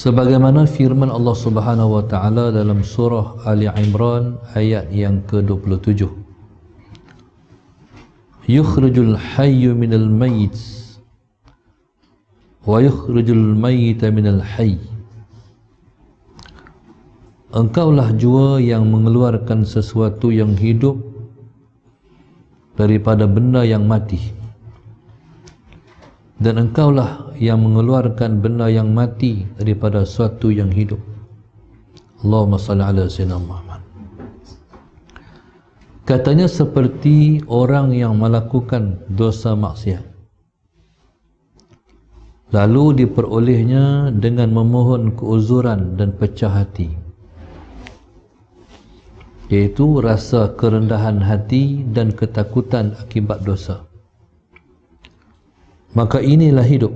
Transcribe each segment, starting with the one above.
sebagaimana firman Allah Subhanahu wa taala dalam surah Ali Imran ayat yang ke-27, yukhrijul hayyu minal mayyit wa yukhrijul mayyita minal hayy. Engkaulah jua yang mengeluarkan sesuatu yang hidup daripada benda yang mati, dan engkaulah yang mengeluarkan benda yang mati daripada sesuatu yang hidup. Allahumma salli ala sayyidina Muhammad. Katanya seperti orang yang melakukan dosa maksiat, lalu diperolehnya dengan memohon keuzuran dan pecah hati, iaitu rasa kerendahan hati dan ketakutan akibat dosa. Maka inilah hidup,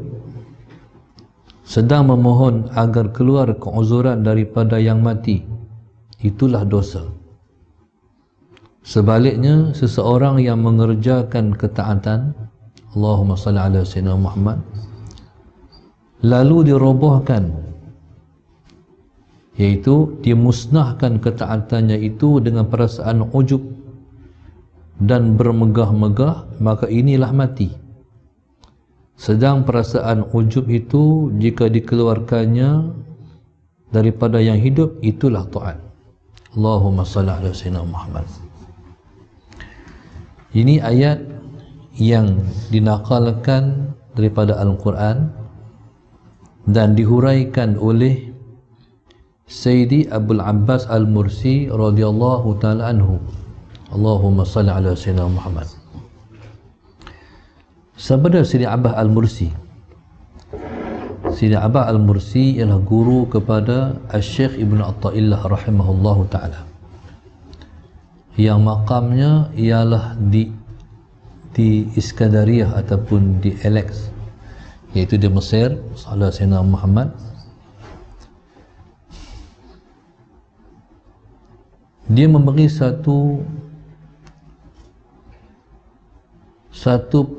sedang memohon agar keluar keuzuran daripada yang mati, itulah dosa. Sebaliknya, seseorang yang mengerjakan ketaatan, Allahumma salli ala sayyidina Muhammad, lalu dirobohkan, iaitu dimusnahkan ketaatannya itu dengan perasaan ujub dan bermegah-megah, maka inilah mati. Sedang perasaan ujub itu jika dikeluarkannya daripada yang hidup, itulah taat. Allahumma salli ala sayyidina Muhammad. Ini ayat yang dinakalkan daripada Al-Quran dan dihuraikan oleh Sayyidi Abul Abbas Al-Mursi radhiyallahu ta'ala anhu. Allahumma salli ala sayyidina Muhammad. Sabda Sayyidi Abbas Al-Mursi. Sayyidi Abbas Al-Mursi ialah guru kepada Al-Syekh Ibn Atta'illah rahimahullahu ta'ala, yang makamnya ialah di Iskandariyah ataupun di Alex, iaitu di Mesir. Sallallahu alaihi wasallam Muhammad. Dia memberi satu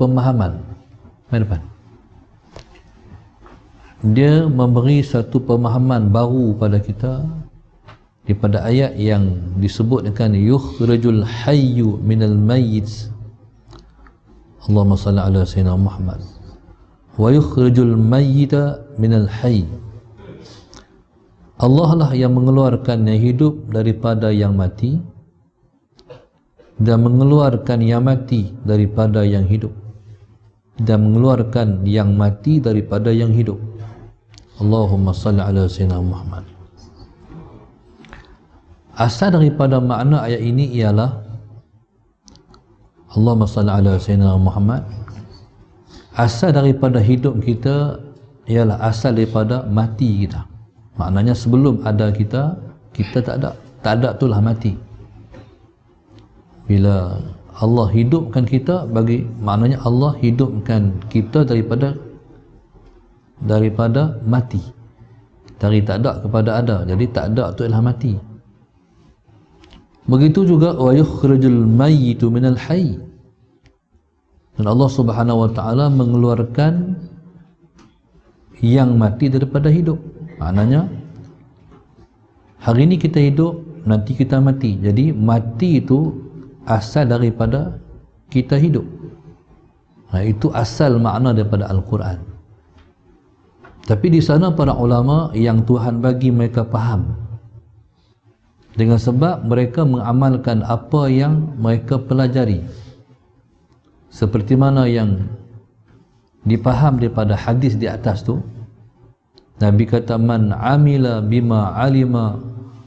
pemahaman. Mari depan. Dia memberi satu pemahaman baru pada kita daripada ayat yang disebutkan yukhrijul hayyu minal mayyit. Allahumma salli ala sayyidina Muhammad. Wa yukhrijul mayyita minal hayy. Allah lah yang mengeluarkan yang hidup daripada yang mati, dan mengeluarkan yang mati daripada yang hidup, dan mengeluarkan yang mati daripada yang hidup. Allahumma salli ala sayyidina Muhammad. Asal daripada makna ayat ini ialah Allahumma salli ala sayyidina Muhammad. Asal daripada hidup kita ialah asal daripada mati kita. Maknanya sebelum ada kita, kita tak ada. Tak ada itulah mati. Bila Allah hidupkan kita, maknanya Allah hidupkan kita daripada mati. Dari tak ada kepada ada. Jadi tak ada itu ialah mati. Begitu juga wa yukhrijul mayyitu minal hayy. Dan Allah Subhanahu wa taala mengeluarkan yang mati daripada hidup. Maknanya hari ini kita hidup, nanti kita mati. Jadi mati itu asal daripada kita hidup. Itu asal makna daripada Al-Quran. Tapi di sana para ulama yang Tuhan bagi mereka faham, dengan sebab mereka mengamalkan apa yang mereka pelajari, seperti mana yang dipaham daripada hadis di atas tu. Nabi kata, man amila bima alima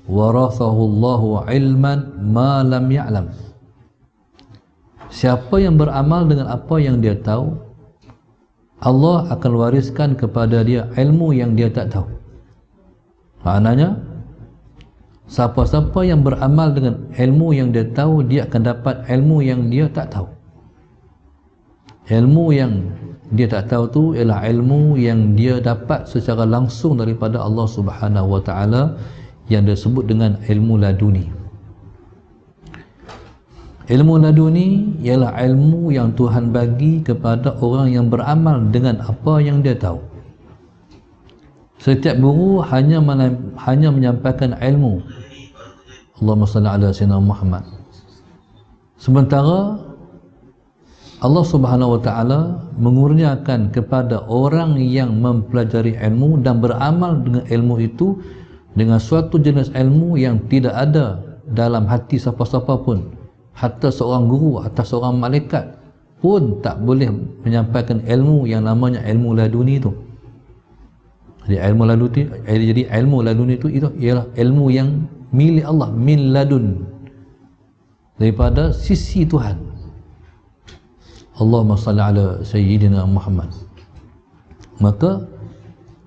warathahu Allahu ilman ma lam ya'lam. Siapa yang beramal dengan apa yang dia tahu, Allah akan wariskan kepada dia ilmu yang dia tak tahu. Maknanya siapa-siapa yang beramal dengan ilmu yang dia tahu, dia akan dapat ilmu yang dia tak tahu. Ilmu yang dia tak tahu tu ialah ilmu yang dia dapat secara langsung daripada Allah Subhanahu wa taala, yang disebut dengan ilmu laduni. Ilmu laduni ialah ilmu yang Tuhan bagi kepada orang yang beramal dengan apa yang dia tahu. Setiap guru hanya menyampaikan ilmu. Allahumma salli ala sayyidina Muhammad. Sementara Allah Subhanahu wa taala mengurniakan kepada orang yang mempelajari ilmu dan beramal dengan ilmu itu, dengan suatu jenis ilmu yang tidak ada dalam hati siapa-siapa pun, hatta seorang guru atau seorang malaikat pun tak boleh menyampaikan ilmu yang namanya ilmu laduni itu. Jadi ilmu laduni itu ialah ilmu yang milik Allah, min ladun, daripada sisi Tuhan. Allahumma salli ala sayyidina Muhammad. Maka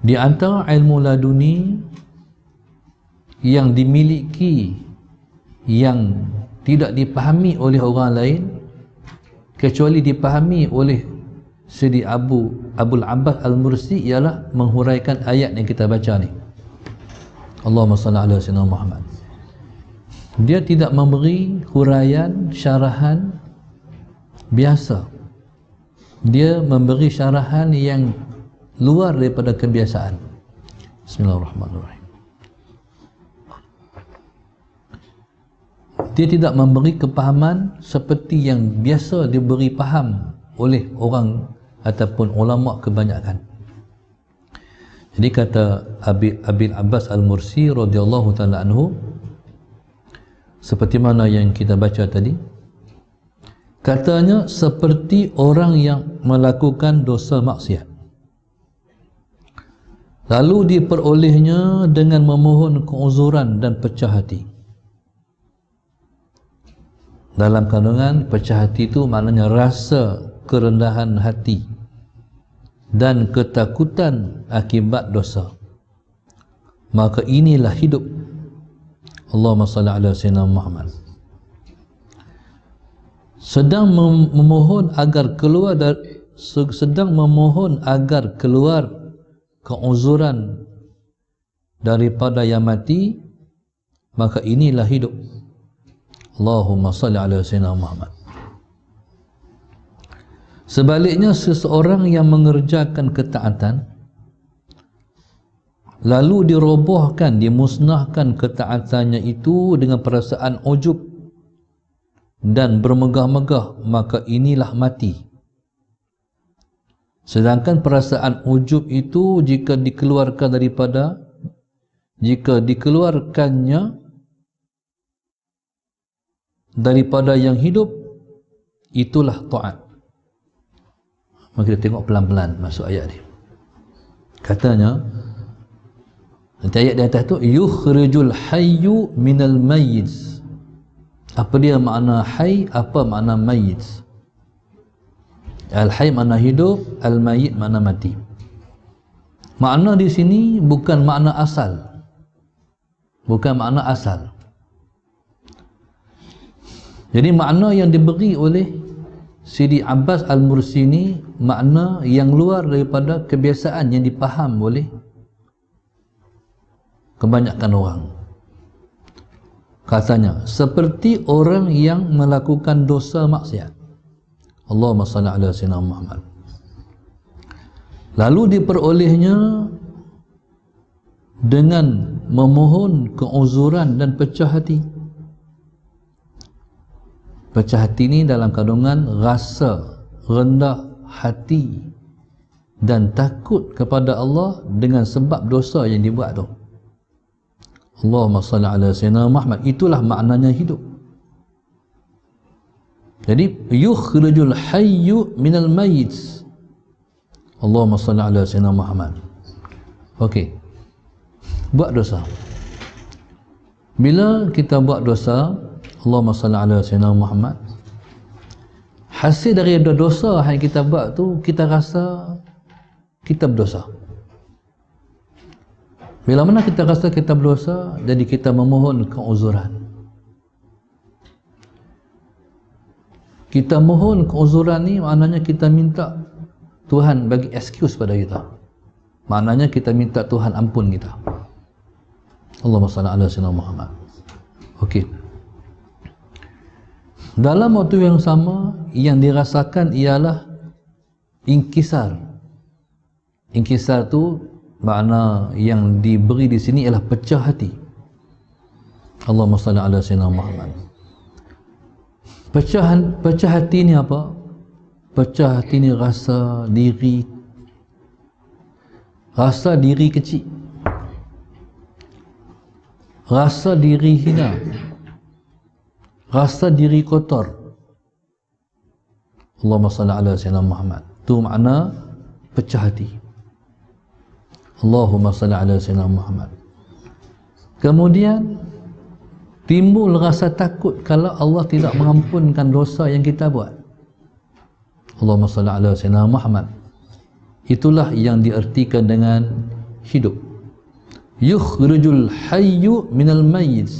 di antara ilmu laduni yang dimiliki, yang tidak dipahami oleh orang lain kecuali dipahami oleh Sidi Abul Abbas Al-Mursi, ialah menghuraikan ayat yang kita baca ni. Allahumma salli ala sayyidina Muhammad. Dia tidak memberi huraian syarahan biasa. Dia memberi syarahan yang luar daripada kebiasaan. Bismillahirrahmanirrahim. Dia tidak memberi kepahaman seperti yang biasa diberi faham oleh orang ataupun ulama kebanyakan. Jadi kata Abil Abbas Al-Mursi radhiyallahu taala anhu, seperti mana yang kita baca tadi, katanya seperti orang yang melakukan dosa maksiat, lalu diperolehnya dengan memohon keuzuran dan pecah hati. Dalam kandungan pecah hati itu maknanya rasa kerendahan hati dan ketakutan akibat dosa. Maka inilah hidup. Allahumma salli ala sayyidina Muhammad. Sedang memohon agar keluar keuzuran daripada yang mati, maka inilah hidup. Allahumma salli ala sayyidina Muhammad. Sebaliknya, seseorang yang mengerjakan ketaatan lalu dirobohkan, dimusnahkan ketaatannya itu dengan perasaan ujub dan bermegah-megah, maka inilah mati. Sedangkan perasaan ujub itu jika dikeluarkannya daripada yang hidup, itulah taat. Maka kita tengok pelan-pelan masuk ayat ni. Katanya, nanti ayat di atas tu, yukhrijul hayyu minal mayyit. Apa dia makna hayy, apa makna mayyit? Al-hayy makna hidup, al-mayyit makna mati. Makna di sini bukan makna asal. Bukan makna asal. Jadi makna yang diberi oleh Sidi Abbas Al-Mursi ni makna yang luar daripada kebiasaan yang dipaham oleh kebanyakan orang. Katanya seperti orang yang melakukan dosa maksiat. Allahumma salli ala sayyidina Muhammad. Lalu diperolehnya dengan memohon keuzuran dan pecah hati. Pecah hati ni dalam kandungan rasa rendah hati dan takut kepada Allah dengan sebab dosa yang dibuat tu. Allahumma salli ala sayyidina Muhammad. Itulah maknanya hidup. Jadi yukhrijul hayyu minal mayyit. Allahumma salli ala sayyidina Muhammad. Okey. Buat dosa. Bila kita buat dosa, Allahumma salli ala sayyidina Muhammad, hasil dari dosa yang kita buat tu, kita rasa kita berdosa. Bila mana kita rasa kita berdosa, jadi kita memohon keuzuran. Kita mohon keuzuran ni maknanya kita minta Tuhan bagi excuse pada kita. Maknanya kita minta Tuhan ampun kita. Allahumma salli ala sayyidina Muhammad. Okey. Dalam waktu yang sama, yang dirasakan ialah inkisar. Inkisar tu makna yang diberi di sini ialah pecah hati. Allahumma salli ala sayyidina Muhammad. Pecah hati ni apa? Pecah hati ni rasa diri kecil, rasa diri hina, rasa diri kotor. Allahumma salli ala sayyidina Muhammad. Itu makna pecah hati. Allahumma salli ala sayyidina Muhammad. Kemudian timbul rasa takut kalau Allah tidak mengampunkan dosa yang kita buat. Allahumma salli ala sayyidina Muhammad. Itulah yang diartikan dengan hidup. Yukhrijul hayyu minal mayyit.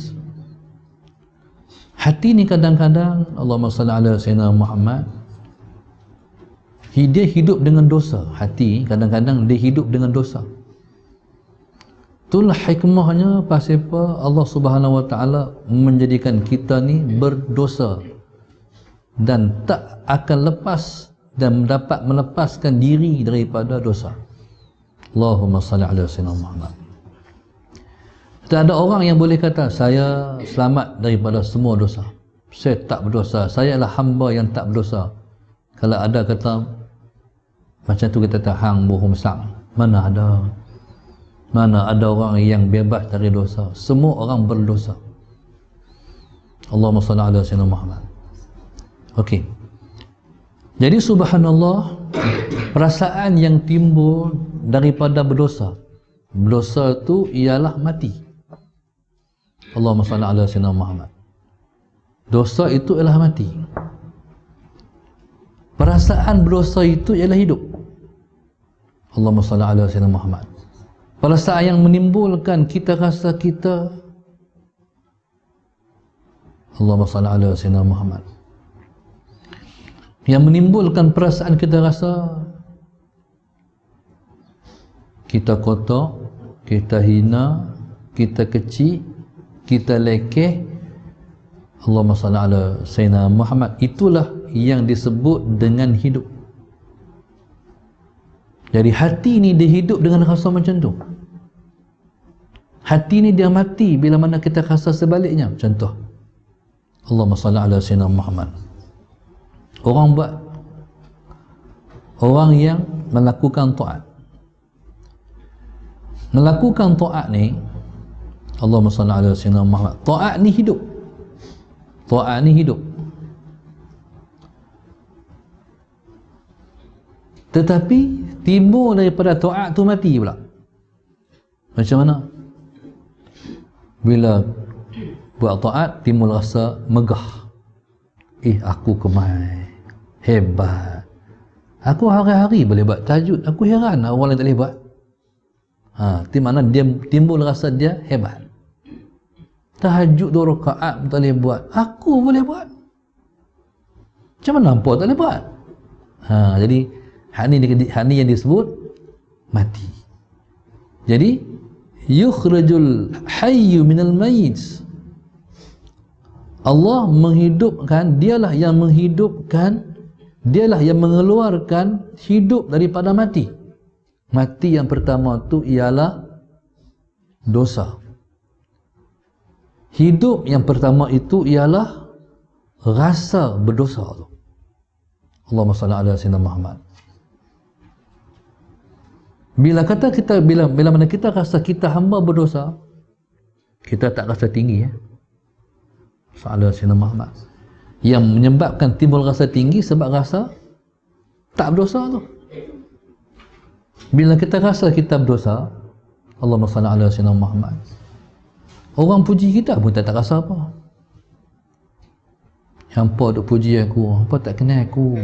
Hati ni kadang-kadang, Allahumma salli ala sayyidina Muhammad, dia hidup dengan dosa. Hati kadang-kadang dia hidup dengan dosa. Itulah hikmahnya pasal apa Allah Subhanahu Wa Taala menjadikan kita ni berdosa dan tak akan lepas dan dapat melepaskan diri daripada dosa. Allahumma salli ala sayyidina Muhammad. Tak ada orang yang boleh kata saya selamat daripada semua dosa, saya tak berdosa, saya adalah hamba yang tak berdosa. Kalau ada kata macam tu, kita kata hang bohong sang. Mana ada orang yang bebas dari dosa? Semua orang berdosa. Allahumma salli ala sayyidina Muhammad. Okey. Jadi subhanallah, perasaan yang timbul daripada berdosa. Berdosa itu ialah mati. Allahumma salli ala sayyidina Muhammad. Dosa itu ialah mati. Perasaan berdosa itu ialah hidup. Allahumma salli ala sayyidina Muhammad. Perasaan yang menimbulkan kita rasa kita, Allahumma salli ala sayyidina Muhammad, yang menimbulkan perasaan kita rasa kita kotor, kita hina, kita kecil, kita lekeh. Allahumma salli ala sayyidina Muhammad. Itulah yang disebut dengan hidup. Jadi hati ni dia hidup dengan rasa macam tu. Hati ni dia mati bila mana kita rasa sebaliknya. Contoh, Allahumma salli ala sayyidina Muhammad. Orang yang melakukan taat. Melakukan taat ni, Allahumma salli ala sayyidina Muhammad. Taat ni hidup. Taat ni hidup. Tetapi timbul daripada taat tu mati pula. Macam mana? Bila buat taat timbul rasa megah. Aku kemai, hebat. Aku hari-hari boleh buat tahajud. Aku heran orang lain tak boleh buat. Di mana dia timbul rasa dia hebat. Tahajud 2 rakaat tak boleh buat. Aku boleh buat. Macam mana hampa tak boleh buat? Jadi hak ni yang disebut mati. Jadi yukhrijul hayyu minal mayyit. Allah menghidupkan, dialah yang menghidupkan, dialah yang mengeluarkan hidup daripada mati. Mati yang pertama tu ialah dosa. Hidup yang pertama itu ialah rasa berdosa tu. Allahumma salli ala sayyidina Muhammad. Bila mana kita rasa kita hamba berdosa, kita tak rasa tinggi ya. Sallallahu alaihi Muhammad. Yang menyebabkan timbul rasa tinggi sebab rasa tak berdosa tu. Bila kita rasa kita berdosa, Allahumma salli ala sayyidina Muhammad, orang puji kita pun tak rasa apa. Hampa duk puji aku, hampa tak kenal aku.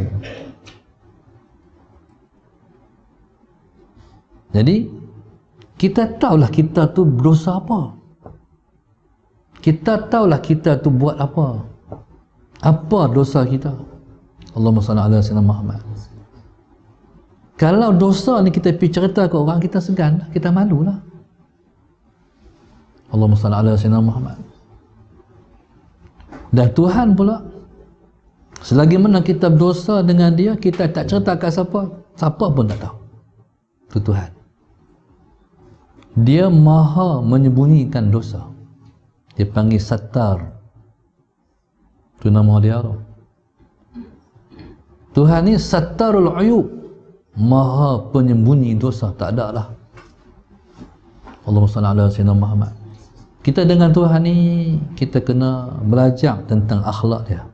Jadi kita tahulah kita tu berdosa apa. Kita tahulah kita tu buat apa. Apa dosa kita. Allahumma salli ala sayyidina Muhammad. Kalau dosa ni kita pergi cerita ke orang, kita segan, kita malulah. Allahumma salli ala sayyidina Muhammad. Dan Tuhan pula, selagi mana kita berdosa dengan dia, kita tak cerita kat siapa, siapa pun tak tahu. Itu Tuhan. Dia maha menyembunyikan dosa. Dia panggil Sattar. Itu nama dia tu. Tuhan ni Sattarul Uyub, maha penyembunyi dosa. Tak ada lah. Allahumma salli ala sayyidina Muhammad. Kita dengan Tuhan ni, kita kena belajar tentang akhlak dia.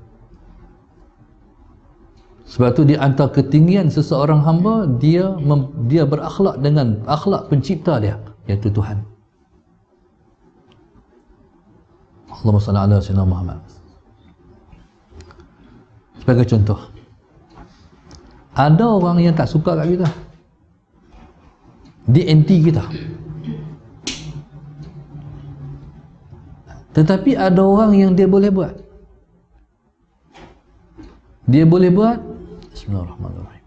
Sebab tu di antara ketinggian seseorang hamba, dia berakhlak dengan akhlak pencipta dia, iaitu Tuhan. Allahumma salli ala sayyidina Muhammad. Sebagai contoh, ada orang yang tak suka kat kita, dia anti kita. Tetapi ada orang yang dia boleh buat. Dia boleh buat. Bismillahirrahmanirrahim.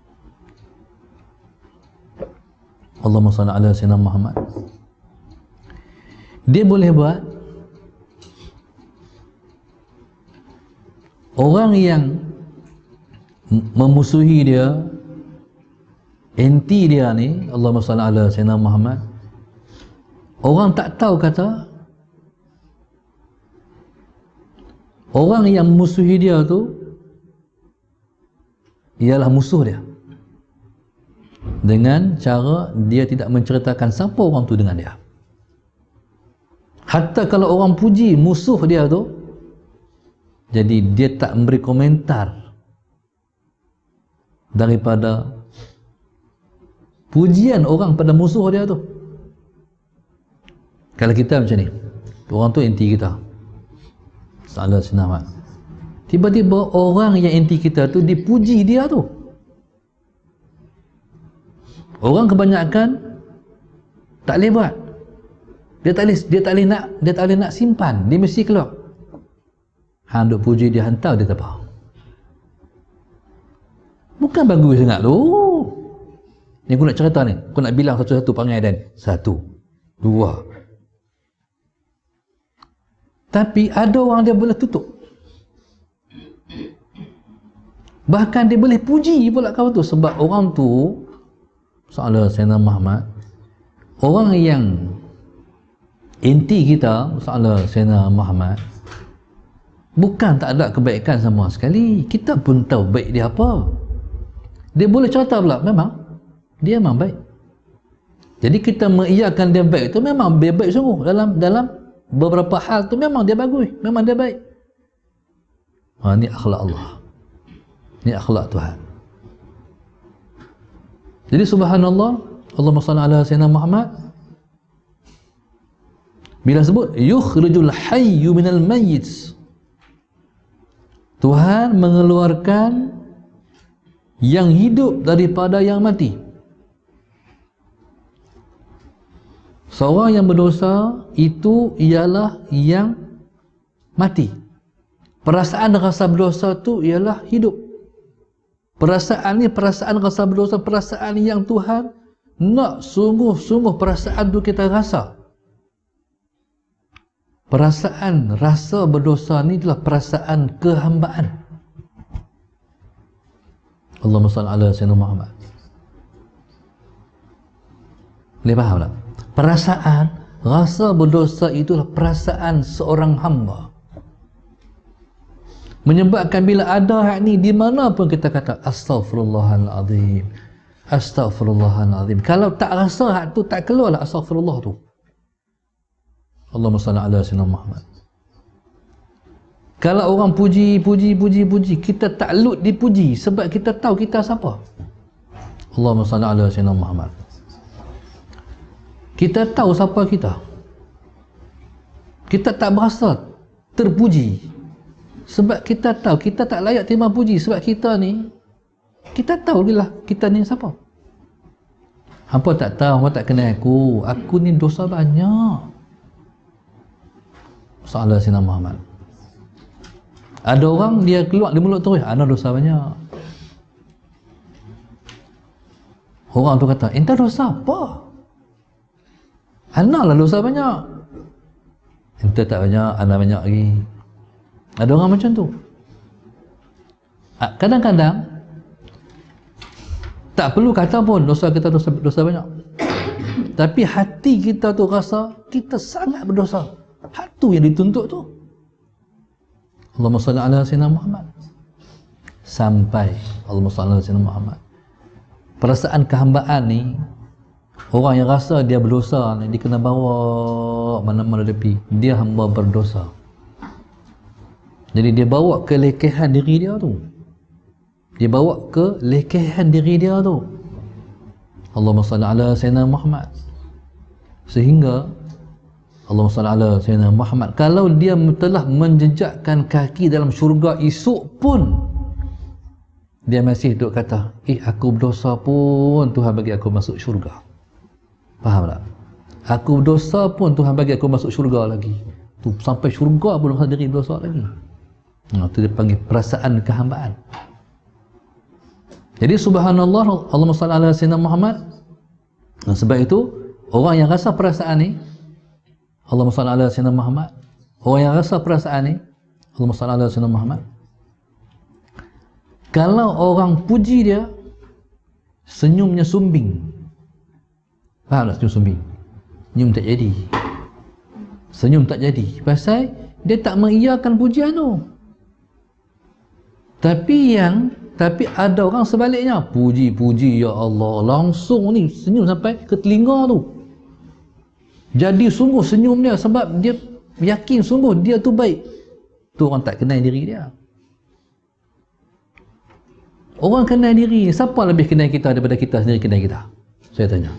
Allahumma salli ala sayyidina Muhammad. Dia boleh buat orang yang memusuhi dia, anti dia ni, Allahumma salli ala sayyidina Muhammad, orang tak tahu kata orang yang memusuhi dia tu ialah musuh dia, dengan cara dia tidak menceritakan siapa orang tu dengan dia. Hatta kalau orang puji musuh dia tu, jadi dia tak memberi komentar daripada pujian orang pada musuh dia tu. Kalau kita macam ni, orang tu anti kita, salah senama, tiba-tiba orang yang anti kita tu dipuji dia tu. Orang kebanyakan tak boleh buat. Dia tak boleh nak simpan, dia mesti keluar. Hang duk puji dia, hantar dia tak apa. Bukan bagus sangat tu. Ni aku nak cerita ni, aku nak bilang satu-satu perangai Dan. 1, 2. Tapi ada orang dia boleh tutup. Bahkan dia boleh puji pula kau tu. Sebab orang tu, soalan Sayyidina Muhammad, orang yang anti kita, soalan Sayyidina Muhammad, bukan tak ada kebaikan sama sekali. Kita pun tahu baik dia apa. Dia boleh cerita pula, dia memang baik. Jadi kita mengiyakan dia baik itu, memang dia baik sungguh. Dalam beberapa hal tu memang dia bagus, memang dia baik. Ni akhlak Allah, ni akhlak Tuhan. Jadi subhanallah, Allahumma salli ala sayyidina Muhammad, bila sebut yukhrijul hayyu minal mayyit, Tuhan mengeluarkan yang hidup daripada yang mati. Seorang yang berdosa itu ialah yang mati. Perasaan rasa berdosa tu ialah hidup. Perasaan ni, perasaan rasa berdosa, perasaan yang Tuhan nak sungguh-sungguh perasaan tu kita rasa. Perasaan rasa berdosa ni adalah perasaan kehambaan. Allahumma salli ala sayyidina Muhammad. Boleh faham tak? Perasaan rasa berdosa itulah perasaan seorang hamba. Menyebabkan bila ada hak ni, di mana pun kita kata astaghfirullahalazim, astaghfirullahalazim. Kalau tak rasa hak tu, tak keluarlah astaghfirullah tu. Allahumma salli ala sayyidina Muhammad. Kalau orang puji, kita tak lut dipuji sebab kita tahu kita siapa. Allahumma salli ala sayyidina Muhammad. Kita tahu siapa kita. Kita tak berasa terpuji sebab kita tahu kita tak layak terima puji. Sebab kita ni, kita tahu lah kita ni siapa. Hampa tak tahu, hampa tak kenal aku ni dosa banyak. Salah Sayyidina Muhammad. Ada orang dia keluar di mulut terus, ana dosa banyak. Orang tu kata, ente dosa apa? Ana lah dosa banyak. Ente tak banyak, ana banyak lagi. Ada orang macam tu. Kadang-kadang tak perlu kata pun dosa kita dosa banyak. Tapi hati kita tu rasa kita sangat berdosa. Hatu yang dituntut tu. Allahumma salli ala sayyidina Muhammad. Sampai Allahumma salli ala sayyidina Muhammad. Perasaan kehambaan ni, orang yang rasa dia berdosa ni, dia kena bawa mana-mana tepi. Dia hamba berdosa. Jadi dia bawa kelekehan diri dia tu. Dia bawa kelekehan diri dia tu. Allahumma salli ala sayyidina Muhammad. Sehingga Allahumma salli ala sayyidina Muhammad, kalau dia telah menjejakkan kaki dalam syurga esok pun, dia masih duk kata, aku berdosa pun Tuhan bagi aku masuk syurga. Faham tak? Aku berdosa pun Tuhan bagi aku masuk syurga lagi. Tu sampai syurga pun rasa diri berdosa lagi. Itu dia panggil perasaan kehambaan. Jadi subhanallah, Allahumma salli ala sayyidina Muhammad. Sebab itu orang yang rasa perasaan ni, Allahumma salli ala sayyidina Muhammad, orang yang rasa perasaan ni, Allahumma salli ala sayyidina Muhammad, kalau orang puji dia, senyumnya sumbing. Faham tak senyum sumbing? Senyum tak jadi. Senyum tak jadi pasal dia tak mengiyakan pujian tu. Tapi ada orang sebaliknya, puji-puji ya Allah, langsung ni senyum sampai ke telinga tu. Jadi sungguh senyum dia sebab dia yakin sungguh dia tu baik. Tu orang tak kenal diri dia. Orang kenal diri, siapa lebih kenal kita daripada kita sendiri kenal kita? Saya tanya.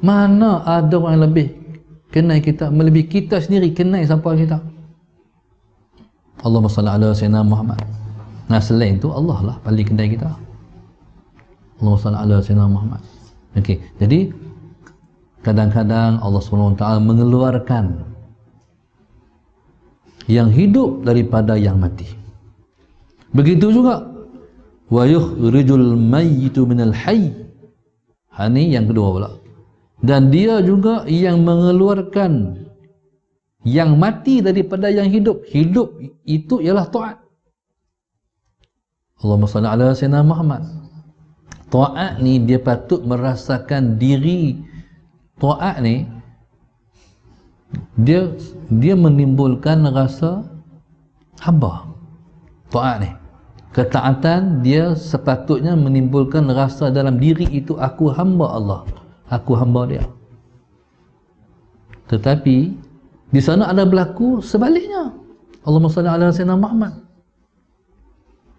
Mana ada orang yang lebih kenal kita, melebihi kita sendiri kenal siapa kita? Allahumma salli ala sayyidina Muhammad. Nah, selain itu Allah lah paling kenal kita. Allahumma salli ala sayyidina Muhammad. Okey, jadi kadang-kadang Allah SWT mengeluarkan yang hidup daripada yang mati. Begitu juga wa yukhrijul mayyitu minal hayy. Ini yang kedua pula. Dan dia juga yang mengeluarkan yang mati daripada yang hidup. Hidup itu ialah taat. Allahumma salli ala sayyidina Muhammad. Taat ni dia patut merasakan diri. Taat ni dia menimbulkan rasa hamba. Taat ni, ketaatan dia sepatutnya menimbulkan rasa dalam diri itu, aku hamba Allah, aku hamba dia. Tetapi di sana ada berlaku sebaliknya. Allahumma salli ala sayyidina Muhammad.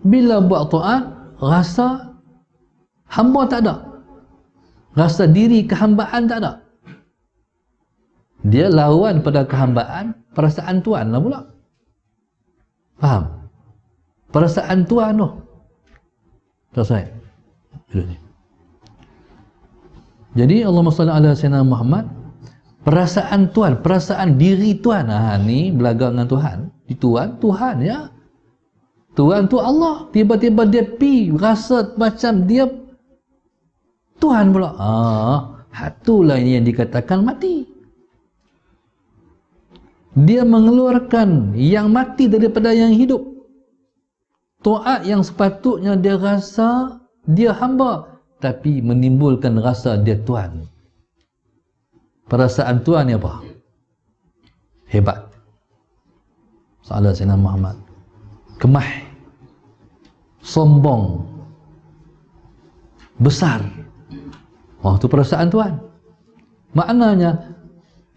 Bila buat taat, rasa hamba tak ada, rasa diri kehambaan tak ada. Dia lawan pada kehambaan, perasaan tuan lah pula. Faham? Perasaan tuan tu. Selesai. Jadi Allahumma salli ala sayyidina Muhammad, perasaan tuan, perasaan diri tuan. Ni belagang dengan Tuhan. Di Tuhan ya. Tuhan tu Allah. Tiba-tiba dia rasa macam dia Tuhan pula. Itulah ini yang dikatakan mati. Dia mengeluarkan yang mati daripada yang hidup. Taat yang sepatutnya dia rasa dia hamba, tapi menimbulkan rasa dia Tuhan. Perasaan Tuhan ni apa? Hebat. Salah Sayyidina Muhammad. Kemah. Sombong. Besar. Itu perasaan Tuhan. Maknanya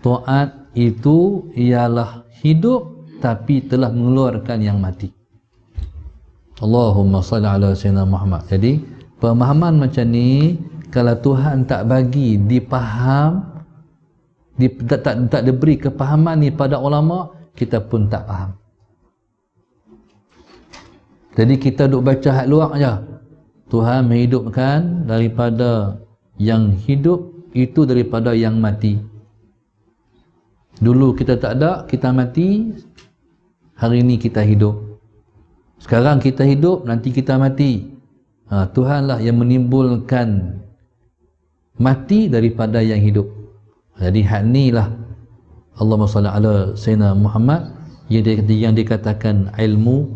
taat itu ialah hidup tapi telah mengeluarkan yang mati. Allahumma salli ala sayyidina Muhammad. Jadi pemahaman macam ni, kalau Tuhan tak bagi dipaham, tak diberi kepahaman ni pada ulama, kita pun tak faham. Jadi kita duk baca hak luar aja. Tuhan menghidupkan daripada yang hidup itu daripada yang mati. Dulu kita tak ada, kita mati. Hari ini kita hidup. Sekarang kita hidup, nanti kita mati. Tuhanlah yang menimbulkan mati daripada yang hidup. Jadi hak ni lah Allahumma salli ala sayyidina Muhammad yang dikatakan ilmu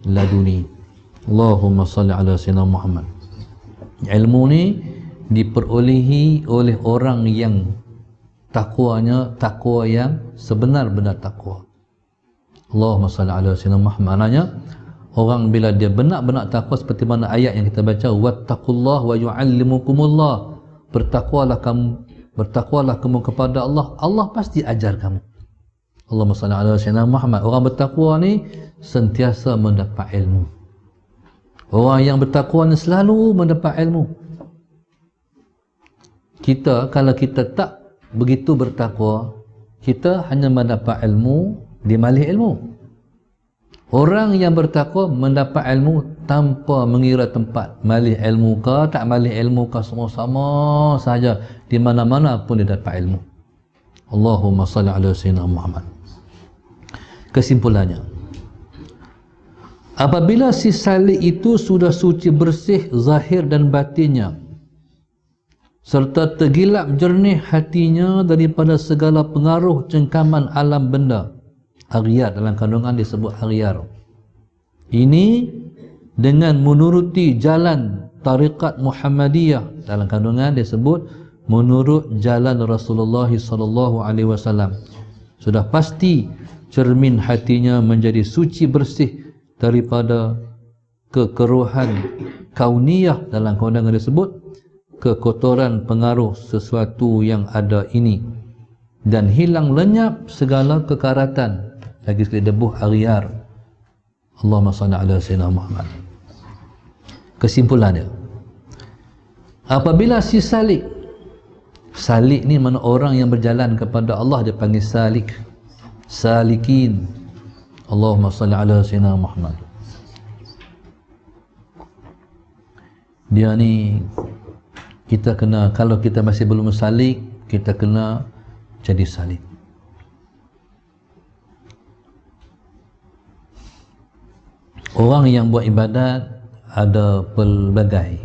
laduni. Allahumma salli ala sayyidina Muhammad. Ilmu ni diperolehi oleh orang yang takwanya takwa yang sebenar-benar takwa. Allahumma salli ala sayyidina Muhammad. Maknanya orang bila dia benar-benar takwa seperti mana ayat yang kita baca, wattaqullah wa yu'allimukumullah, bertakwalah kamu kepada Allah, Allah pasti ajar kamu. Allahumma salli ala sayyidina Muhammad. Orang bertakwa ni sentiasa mendapat ilmu. Orang yang bertakwa ni selalu mendapat ilmu. Kita, kalau kita tak begitu bertakwa, kita hanya mendapat ilmu di malih ilmu. Orang yang bertakwa mendapat ilmu tanpa mengira tempat, malih ilmu ke tak malih ilmu ke, semua sama saja, di mana-mana pun dia dapat ilmu. Allahumma salli ala sayyidina Muhammad. Kesimpulannya, apabila si salik itu sudah suci bersih zahir dan batinnya, serta tergilap jernih hatinya daripada segala pengaruh cengkaman alam benda, aghyar, dalam kandungan disebut aghyar, ini dengan menuruti jalan tariqat Muhammadiyah, dalam kandungan disebut menurut jalan Rasulullah sallallahu alaihi wasallam, sudah pasti cermin hatinya menjadi suci bersih daripada kekeruhan kauniyah, dalam kandungan disebut kekotoran pengaruh sesuatu yang ada ini, dan hilang lenyap segala kekaratan, lagi sekali debuh aghyar. Allahumma salli ala sayyidina Muhammad. Kesimpulannya, apabila si salik ni mana orang yang berjalan kepada Allah, dia panggil salik, salikin. Allahumma salli ala sayyidina Muhammad. Dia ni kita kena, kalau kita masih belum salik, kita kena jadi salik. Orang yang buat ibadat ada pelbagai.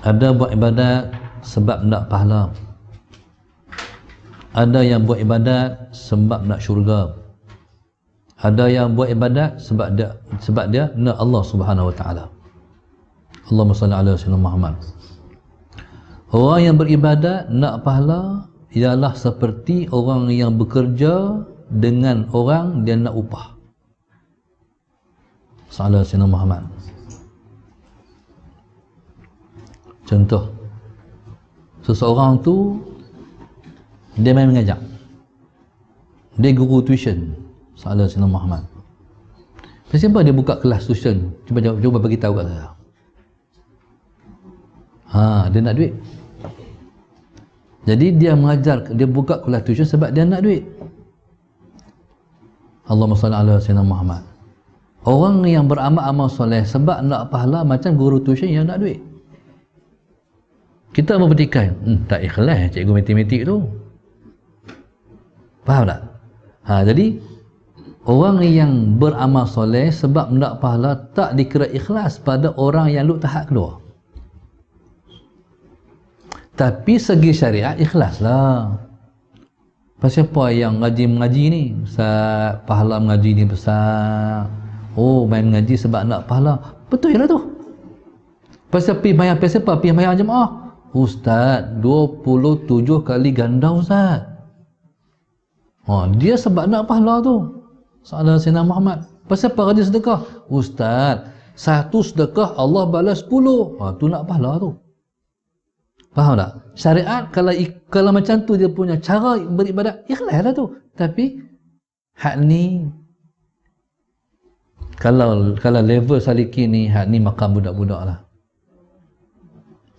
Ada buat ibadat sebab nak pahala, ada yang buat ibadat sebab nak syurga, ada yang buat ibadat sebab dia nak Allah Subhanahu wa taala. Allahumma salli ala sayyidina Muhammad. Orang yang beribadat nak pahala ialah seperti orang yang bekerja dengan orang dia nak upah. Sallallahu alaihi wasallam Muhammad. Contoh, seseorang tu dia main mengajar, dia guru tuition. Sallallahu alaihi wasallam Muhammad. Siapa dia buka kelas tuition? Cuba bagi tahu kat saya. Dia nak duit. Jadi dia mengajar, dia buka kelas tuition sebab dia nak duit. Allahumma salli ala sayyidina Muhammad. Orang yang beramal-amal soleh sebab nak pahala macam guru tuition yang nak duit. Kita memperhatikan, tak ikhlas cikgu matematik tu. Faham tak? Jadi orang yang beramal soleh sebab nak pahala tak dikira ikhlas pada orang yang luk tahap kedua. Tapi segi syariat ikhlas lah. Pasal apa yang mengaji ni, besar pahala mengaji ni besar. Oh, main mengaji sebab nak pahala, betul lah tu. Pasal pergi mayang, pasal apa pergi mayang jemaah? Ustaz, 27 kali ganda Ustaz. Dia sebab nak pahala tu. Sallallahu alaihi wasallam Muhammad. Pasal apa rajin sedekah? Ustaz, satu sedekah Allah balas 10. Tu nak pahala tu. Faham tak? Syariat kalau macam tu dia punya cara beribadat, ikhlas lah tu. Tapi hak ni kalau level salikin ni, hak ni makan budak-budak lah.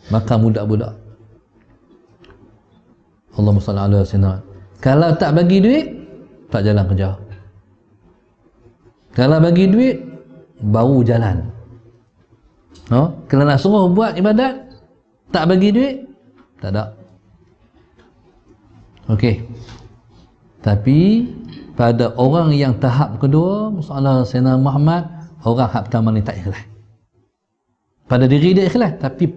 Makan budak-budak. Allahumma salli ala sayyidina. Kalau tak bagi duit, tak jalan kerja. Kalau bagi duit, baru jalan. Kalau nak suruh buat ibadat, tak bagi duit, tak ada. Okey. Tapi pada orang yang tahap kedua, masalah Sayyidina Muhammad, orang tahap pertama ni tak ikhlas. Pada diri dia ikhlas, tapi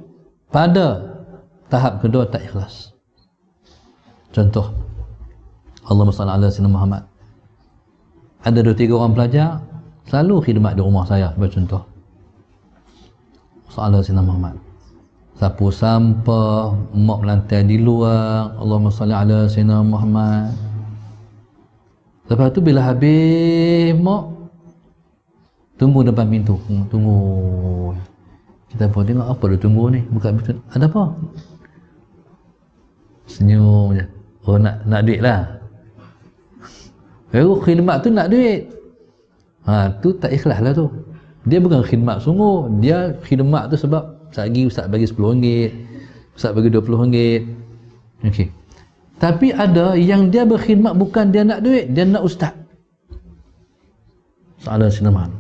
pada tahap kedua tak ikhlas. Contoh, Allahumma salli ala Sayyidina Muhammad. Ada 2-3 orang pelajar selalu khidmat di rumah saya, sebagai contoh. Sallallahu Sayyidina Muhammad. sapu sampah, mop lantai di luar, Allahumma salli ala sayyidina Muhammad. Lepas tu bila habis mop, tunggu depan pintu, tunggu. Kita pun tengok apa dia tunggu ni, buka pintu, ada apa? Senyum je. Oh nak duit lah. Khidmat tu nak duit. Tu tak ikhlas lah tu. Dia bukan khidmat sungguh, dia khidmat tu sebab sehari ustaz bagi RM10, ustaz bagi RM20. Okey. Tapi ada yang dia berkhidmat bukan dia nak duit, dia nak ustaz. Salah sinaman.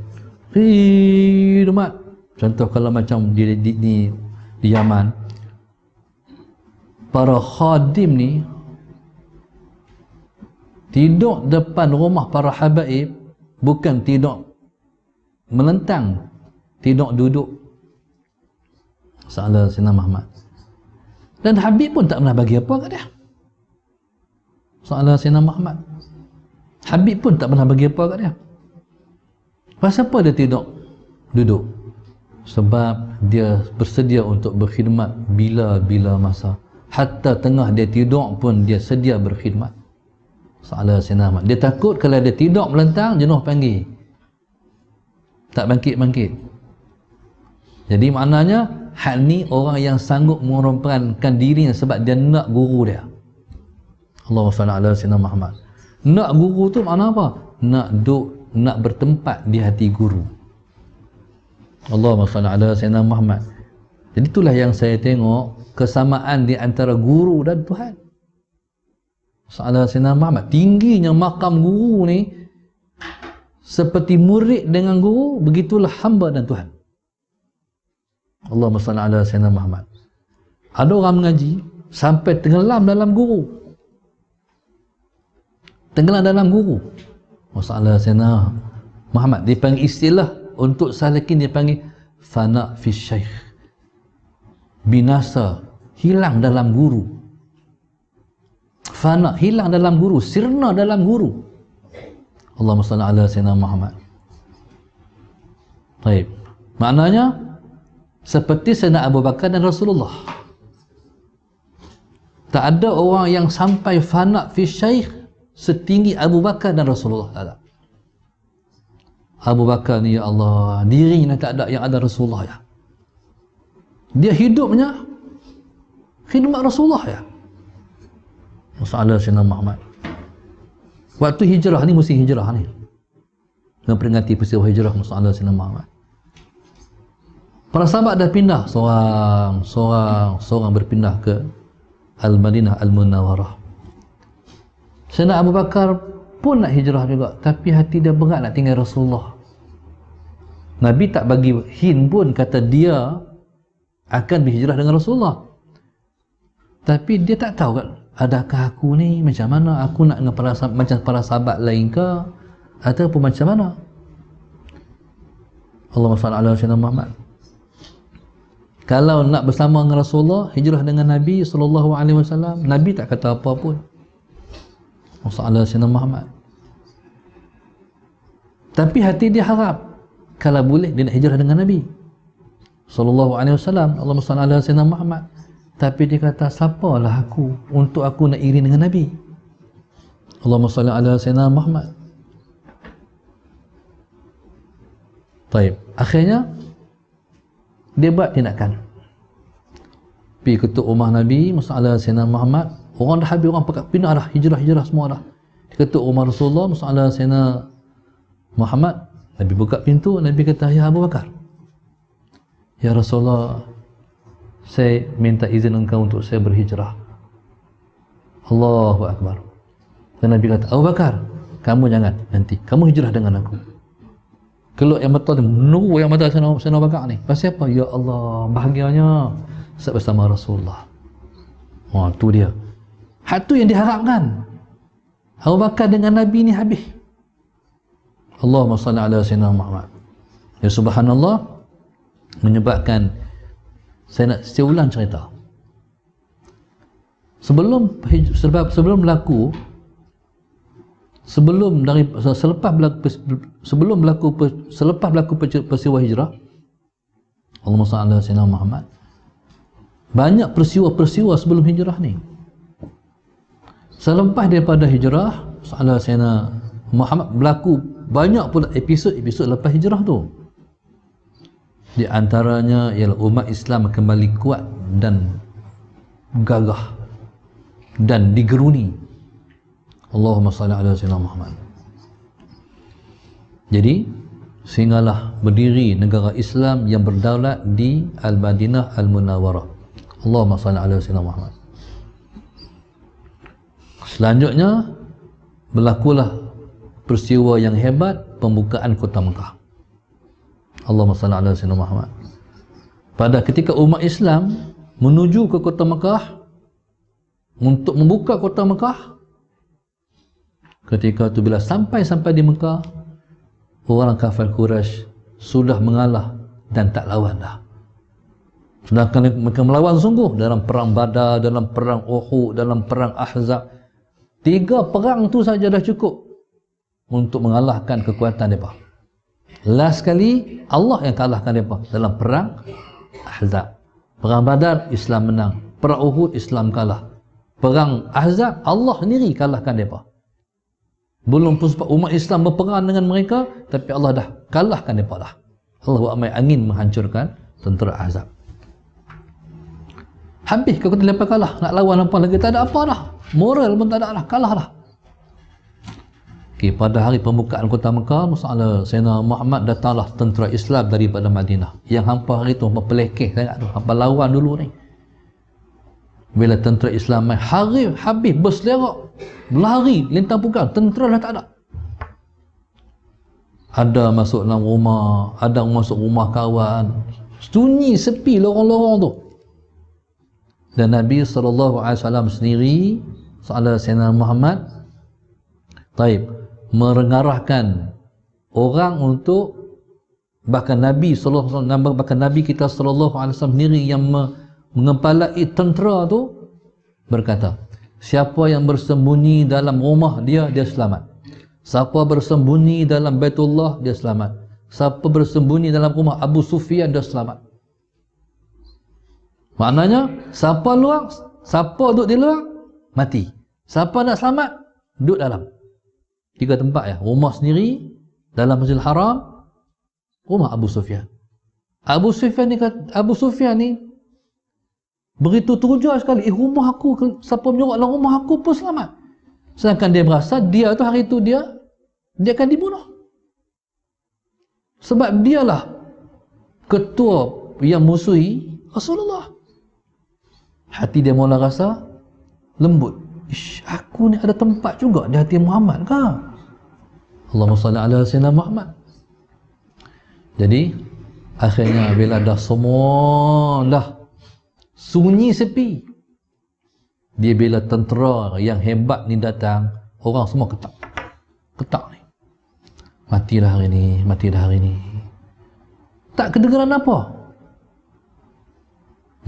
Khidmat. Contoh kalau macam di Yaman, para khadim ni tidur depan rumah para habaib, bukan tidur melentang, tidur duduk. Salah Sayyidina Muhammad. Dan Habib pun tak pernah bagi apa kat dia. Salah Sayyidina Muhammad. Habib pun tak pernah bagi apa kat dia. Pasal apa dia tidur duduk? Sebab dia bersedia untuk berkhidmat bila-bila masa. Hatta tengah dia tidur pun dia sedia berkhidmat. Salah Sayyidina Muhammad. Dia takut kalau dia tidur melentang, jenuh panggil, tak bangkit-bangkit. Jadi maknanya hal ni orang yang sanggup mengorbankan dirinya sebab dia nak guru dia. Allahumma salli ala sayyidina Muhammad. Nak guru tu makna apa? Nak bertempat di hati guru. Allahumma salli ala sayyidina Muhammad. Jadi itulah yang saya tengok kesamaan di antara guru dan Tuhan. Salah Sayyidina Muhammad. Tingginya makam guru ni, seperti murid dengan guru, begitulah hamba dan Tuhan. Allahumma salli ala Sayyidina Muhammad. Ada orang mengaji sampai tenggelam dalam guru. Tenggelam dalam guru. Salah Sayyidina Muhammad. Dia panggil istilah untuk salikin, dia panggil fana fi syaikh. Binasa, hilang dalam guru. Fana, hilang dalam guru, sirna dalam guru. Allahumma salli ala Sayyidina Muhammad. Baik. Maknanya seperti Sayyidina Abu Bakar dan Rasulullah. Tak ada orang yang sampai fana fi syaikh setinggi Abu Bakar dan Rasulullah. Tak ada. Abu Bakar ni, ya Allah, dirinya tak ada yang ada Rasulullah ya. Dia hidupnya khidmat Rasulullah ya. Masalah Sayyidina Muhammad. Waktu hijrah ni, musim hijrah ni, memperingati peristiwa hijrah masalah Sayyidina Muhammad. Para sahabat dah pindah, seorang berpindah ke Al-Madinah Al-Munawwarah. Sayyidina Abu Bakar pun nak hijrah juga, tapi hati dia berat nak tinggal Rasulullah. Nabi tak bagi hint pun kata dia akan berhijrah dengan Rasulullah. Tapi dia tak tahu kan, adakah aku ni macam mana, aku nak dengan macam para sahabat lain ke, ataupun macam mana. Allahumma salli ala sayyidina Muhammad. Kalau nak bersama dengan Rasulullah, hijrah dengan Nabi SAW, Nabi tak kata apa pun. Allahumma salli ala Muhammad. Tapi hati dia harap kalau boleh dia nak hijrah dengan Nabi SAW. Allahumma salli ala sayyidina Muhammad. Tapi dia kata, siapalah aku untuk aku nak iri dengan Nabi. Allahumma salli ala sayyidina Muhammad. Baik, akhirnya dia buat tindakan. Pergi ketuk rumah Nabi Muhammad Sayyidina Muhammad. Orang dah habis, orang pindah dah, hijrah semua dah. Dia ketuk rumah Rasulullah Muhammad Sayyidina Muhammad. Nabi buka pintu, Nabi kata, ya Abu Bakar, ya Rasulullah, saya minta izin engkau untuk saya berhijrah. Allahu Akbar. Dan Nabi kata, Abu Bakar, kamu jangan, nanti kamu hijrah dengan aku. Kalau yang betul, menunggu yang betul Sayyidina Abu Bakar ni. Pasal apa? Ya Allah, bahagianya bersama Rasulullah. Wah, tu dia. Hak tu yang diharapkan. Abu Bakar dengan Nabi ni habis. Allahumma salli ala sayyidina Muhammad. Ya subhanallah, menyebabkan saya ulang cerita. Sebelum berlaku peristiwa hijrah, Allahumma salli ala sayyidina Muhammad, Banyak peristiwa-peristiwa sebelum hijrah ni. Selepas daripada hijrah, Sayyidina Muhammad berlaku banyak pula episod-episod lepas hijrah tu. Di antaranya ialah umat Islam kembali kuat dan gagah dan digeruni. Allahumma salli ala Sayyidina Muhammad. Jadi sehinggalah berdiri negara Islam yang berdaulat di Al-Madinah Al-Munawwarah. Allahumma salli ala Sayyidina Muhammad. Selanjutnya berlakulah peristiwa yang hebat, pembukaan kota Mekah. Allahumma salli ala Sayyidina Muhammad. Pada ketika umat Islam menuju ke kota Mekah untuk membuka kota Mekah, ketika itu bila sampai di Mekah, orang kafir Quraisy sudah mengalah dan tak lawan dah. Sedangkan mereka melawan sungguh dalam perang Badar, dalam perang Uhud, dalam perang Ahzab. 3 perang tu saja dah cukup untuk mengalahkan kekuatan mereka. Last kali Allah yang kalahkan mereka dalam perang Ahzab. Perang Badar Islam menang, perang Uhud Islam kalah, perang Ahzab Allah sendiri kalahkan mereka. Belum pun sebab umat Islam berperang dengan mereka, tapi Allah dah kalahkan mereka dah. Allah buat angin menghancurkan tentera Ahzab. Habis kekuatan mereka kalah, nak lawan apa lagi, tak ada apa dah, moral pun tak ada dah, kalah dah. Okay, pada hari pembukaan kota Mekah, masalah Sayyidina Muhammad datanglah tentera Islam daripada Madinah. Yang hampa hari tu hampa pelekeh sangat tu, hampa lawan dulu ni. Bila tentera Islam main, habis berselerak, berlari lintang pukang, tentera dah tak ada. Ada masuk dalam rumah, ada masuk rumah kawan, sunyi sepi lorong-lorong tu. Dan Nabi SAW sendiri, Sayyidina Muhammad mengarahkan orang untuk, bahkan Nabi SAW, bahkan Nabi kita SAW sendiri yang mengepalai tentera tu berkata, siapa yang bersembunyi dalam rumah dia selamat. Siapa bersembunyi dalam Baitullah, dia selamat. Siapa bersembunyi dalam rumah Abu Sufyan, dia selamat. Maknanya siapa duduk di luar mati, siapa nak selamat duduk dalam. 3 tempat ya, rumah sendiri, dalam Masjidil Haram, rumah Abu Sufyan. Abu Sufyan ni begitu teruja sekali, rumah aku, siapa menyorok dalam rumah aku pun selamat. Sedangkan dia berasa dia tu hari tu dia akan dibunuh. Sebab dialah ketua yang musuhi Rasulullah. Hati dia mula rasa lembut. Aku ni ada tempat juga di hati Muhammad kan? Allahumma salli ala Sayyidina Muhammad. Jadi akhirnya bila dah semua dah sunyi sepi, dia bila tentera yang hebat ni datang, orang semua ketak ni. Mati dah hari ni. Tak kedengaran apa.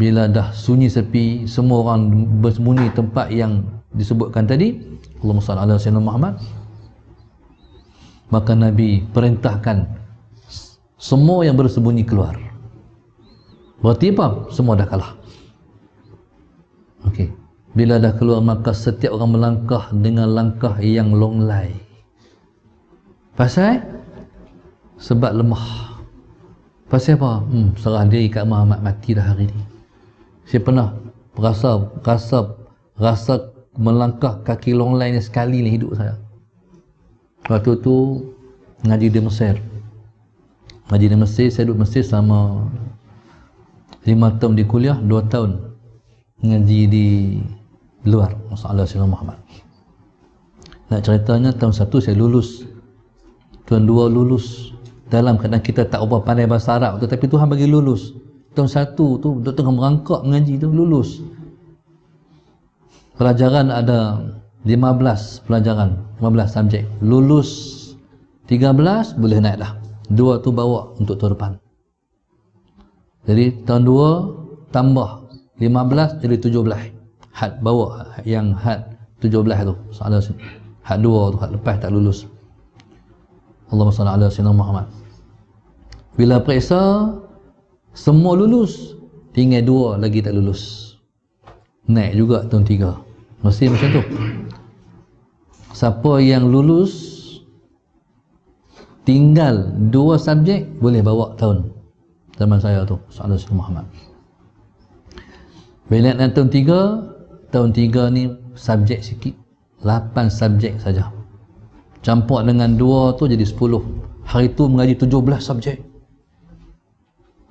Bila dah sunyi sepi, semua orang bersembunyi tempat yang disebutkan tadi, Allahumma salli ala Sayyidina Muhammad, maka Nabi perintahkan semua yang bersembunyi keluar. Berarti apa? Semua dah kalah. Okey. Bila dah keluar, maka setiap orang melangkah dengan langkah yang longlai. Pasal? Sebab lemah. Pasal apa? Serah diri kat Muhammad, mati dah hari ni. Saya pernah rasa melangkah kaki longlai ni sekali ni hidup saya. Waktu tu ngaji di Mesir. Saya duduk Mesir selama 5 tahun di kuliah, 2 tahun ngaji di luar, masalah Sayyidina Muhammad. Nak ceritanya, tahun 1 saya lulus, tahun 2 lulus, dalam keadaan kita tak apa pandai bahasa Arab tu, tapi Tuhan bagi lulus. Tahun 1 tu duk tengah merangkak mengaji tu, lulus. Pelajaran ada 15 pelajaran, 15 subjek. Lulus 13 boleh naik dah. 2 tu bawa untuk tahun depan. Jadi tahun 2 tambah 15 jadi 17. Had bawa yang had 17 tu. Soalan had 2 tu, had lepas tak lulus. Allahumma salli ala Sayyidina Muhammad. Bila periksa semua lulus, tinggal 2 lagi tak lulus, naik juga tahun 3. Mesti macam tu. Siapa yang lulus tinggal 2 subjek boleh bawa tahun zaman saya tu, Saudara Syekh Muhammad. Bila nak tahun 3 ni subjek sikit, 8 subjek saja. Campur dengan 2 tu jadi 10. Hari tu mengaji 17 subjek.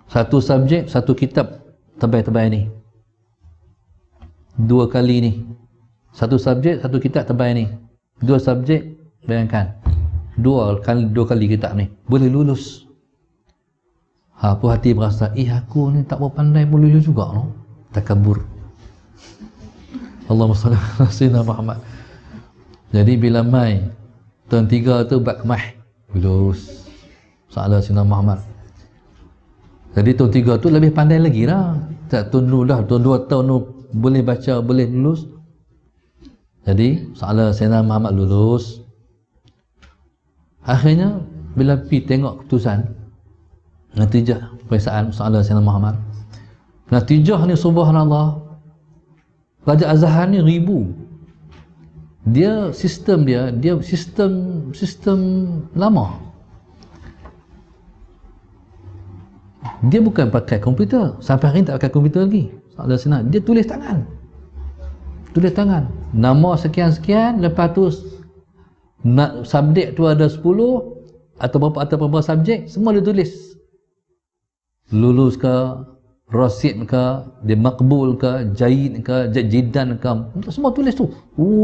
Satu subjek, satu kitab tebal-tebal ni. 2 kali ni. Satu subjek, satu kitab tebal ni. 2 subjek, bayangkan. 2 kali kitab ni. Boleh lulus. Apa hati berasa, aku ni tak berapa pandai pun lulus juga no. Takabur. Allahumma salli ala sayyidina Muhammad. Jadi bila mai tahun 3 tu buat kemah lulus Salah Sayyidina Muhammad. Jadi tahun 3 tu lebih pandai lagi lah. Tak tunduk dah, tahun 2 tahun tu boleh baca, boleh lulus. Jadi Salah Sayyidina Muhammad lulus. Akhirnya bila pergi tengok keputusan, natijah periksaan Salah Sayyidina Muhammad, natijah ni subhanallah, Raja Azhar ni 1000. Dia sistem lama. Dia bukan pakai komputer. Sampai hari ni tak pakai komputer lagi. Dia tulis tangan. Nama sekian-sekian, lepas tu subjek tu ada 10 atau berapa subjek, semua dia tulis. Lulus ke, rasid ke, dia makbul ke, jayid ke, jidan ke, semua tulis tu.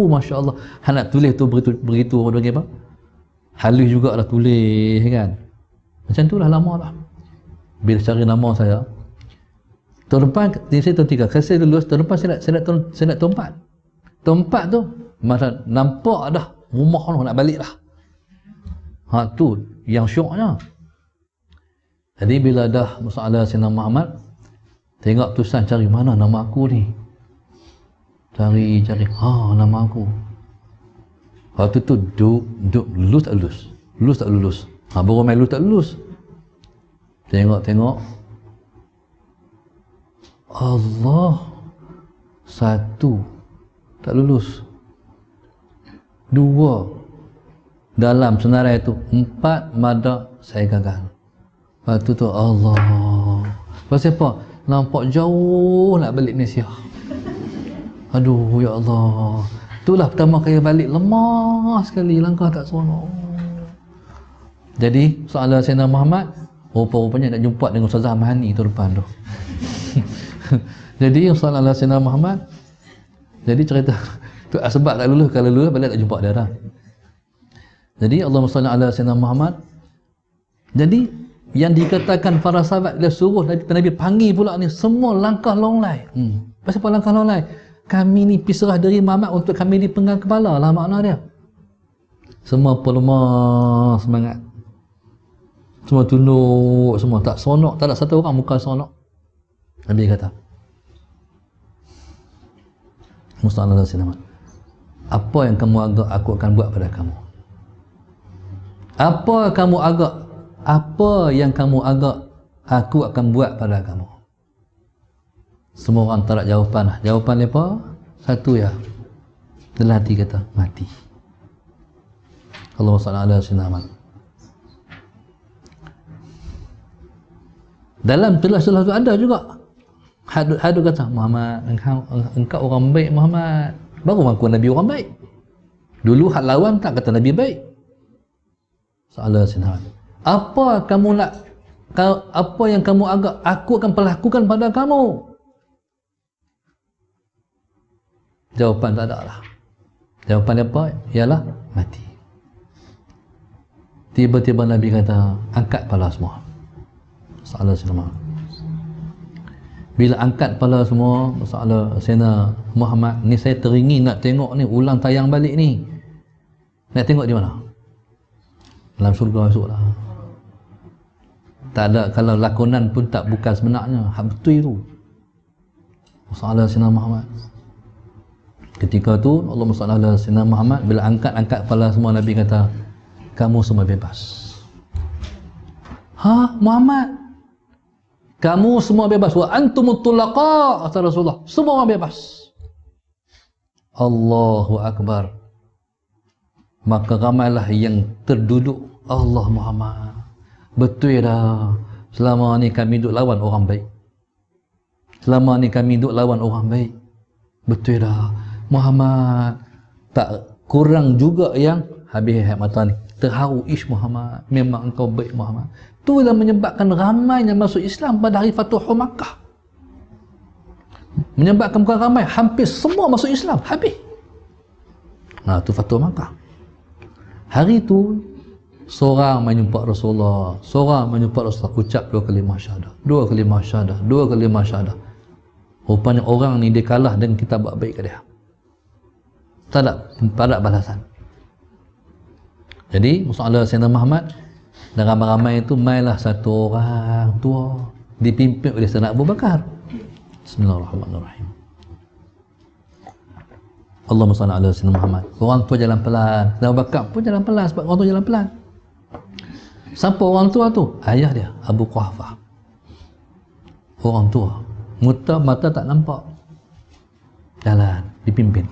Masya Allah. Nak tulis tu begitu orang panggil apa? Halus juga lah tulis kan. Macam tu lah lama lah. Bila cari nama saya, tahun depan saya tahun 3, kalau saya lulus tahun depan saya nak tahun 4. Tahun 4 tu masa nampak dah rumah tu nak balik lah. Tu yang syoknya. Jadi bila dah masalah Sayyidina Muhammad, tengok tulisan, cari mana nama aku ni, cari nama aku. Waktu tu lulus tak lulus, baru main lulus tak lulus. Tengok Allah, 1 tak lulus, 2 dalam senarai tu, 4 madak saya gagal. Waktu tu Allah, pasal apa? Nampak jauh nak balik Malaysia. Aduh ya Allah, itulah pertama kali balik, lemah sekali, langkah tak seronok. Jadi soalan Sayyidina Muhammad, rupa-rupanya nak jumpa dengan Ustazah Mahani tu depan tu. Jadi soalan Sayyidina Muhammad, jadi cerita tu sebab tak lulus, kalau lulus balik tak jumpa dia dah. Jadi Allahumma salli ala Sayyidina Muhammad. Jadi yang dikatakan para sahabat, dia suruh Nabi panggil pula ni semua langkah longlai. Pasal apa langkah longlai? Kami ni pisrah dari Muhammad untuk kami dipenggal kepala lah makna dia. Semua pelemah semangat, semua tunduk, semua tak seronok, tak ada satu orang muka seronok. Nabi kata, Musta'ala Sinama, apa yang kamu agak aku akan buat pada kamu. Apa yang kamu agak aku akan buat pada kamu. Semua orang tak ada jawapan lah. Jawapan apa? Satu ya, dalam hati kata mati. Allahumma salli ala sayyidina Muhammad. Dalam telah-telah tu ada juga hadu kata, Muhammad, engkau orang baik Muhammad. Baru mengaku Nabi orang baik. Dulu hak lawan tak kata Nabi baik. Sallallahu alaihi wasallam. Apa yang kamu agak aku akan perlakukan pada kamu. Jawapan tak ada lah. Jawapan apa? Ialah mati. Tiba-tiba Nabi kata, angkat kepala semua. Sallallahu alaihi wasallam. Bila angkat kepala semua, masalah Sayyidina Muhammad ni, saya teringin nak tengok ni, ulang tayang balik ni. Nak tengok di mana? Dalam syurga esok lah. Tak ada, kalau lakonan pun tak bukan sebenarnya, hak betul itu. Masalah Sayyidina Muhammad. Ketika tu Allah Subhanahu Sayyidina Muhammad bila angkat kepala semua, Nabi kata, kamu semua bebas. Muhammad, Kamu semua bebas. Wa antumut tulaqa, kata Rasulullah. Semua orang bebas. Allahu Akbar. Maka ramailah yang terduduk. Allah Muhammad, betul dah. Selama ni kami duduk lawan orang baik. Selama ni kami duduk lawan orang baik. Betul dah. Muhammad, tak kurang juga yang habis hayat mata ni. Terharu, ish Muhammad, memang engkau baik Muhammad. Itulah menyebabkan ramai yang masuk Islam pada hari Fathu Makkah. Menyebabkan bukan ramai, hampir semua masuk Islam, habis. Nah, tu Fathu Makkah. Hari tu seorang menyumpat Rasulullah, seorang menyumpat Rasulullah, ucap 2 kalimah syahadah, 2 kalimah syahadah, 2 kalimah syahadah. Rupanya orang ni dia kalah dengan kita buat baik ke dia. Tak ada balasan. Jadi Rasulullah Sayyidina Muhammad dan ramai-ramai itu mailah satu orang tua dipimpin oleh Sayyidina Abu Bakar. Bismillahirrahmanirrahim. Allahumma salli ala Sayyidina Muhammad. Orang tua jalan pelan, Sayyidina Abu Bakar pun jalan pelan sebab orang tua jalan pelan. Siapa orang tua tu? Ayah dia, Abu Quhafah. Orang tua, mata tak nampak, jalan dipimpin.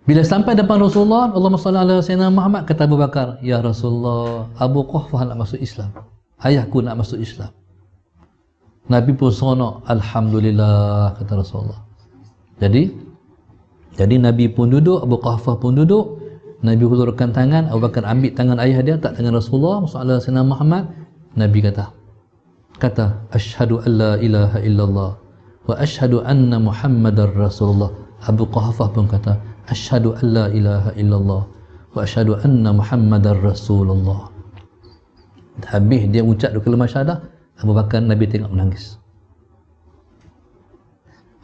Bila sampai depan Rasulullah, Allahumma salli ala Sayyidina Muhammad, kata Abu Bakar, ya Rasulullah, Abu Quhafah nak masuk Islam, ayahku nak masuk Islam. Nabi pun seronok, alhamdulillah, kata Rasulullah. Jadi Nabi pun duduk, Abu Quhafah pun duduk. Nabi hulurkan tangan, Abu Bakar ambil tangan ayah dia, tak tangan Rasulullah sallallahu alaihi wasallam Muhammad. Nabi kata asyhadu an la ilaha illallah wa asyhadu anna Muhammadar Rasulullah. Abu Quhafah pun kata asyhadu an la ilaha illallah wa asyhadu anna Muhammadar Rasulullah. Habis dia ucap 2 kalimah syahadah, Abu Bakar, Nabi tengok menangis.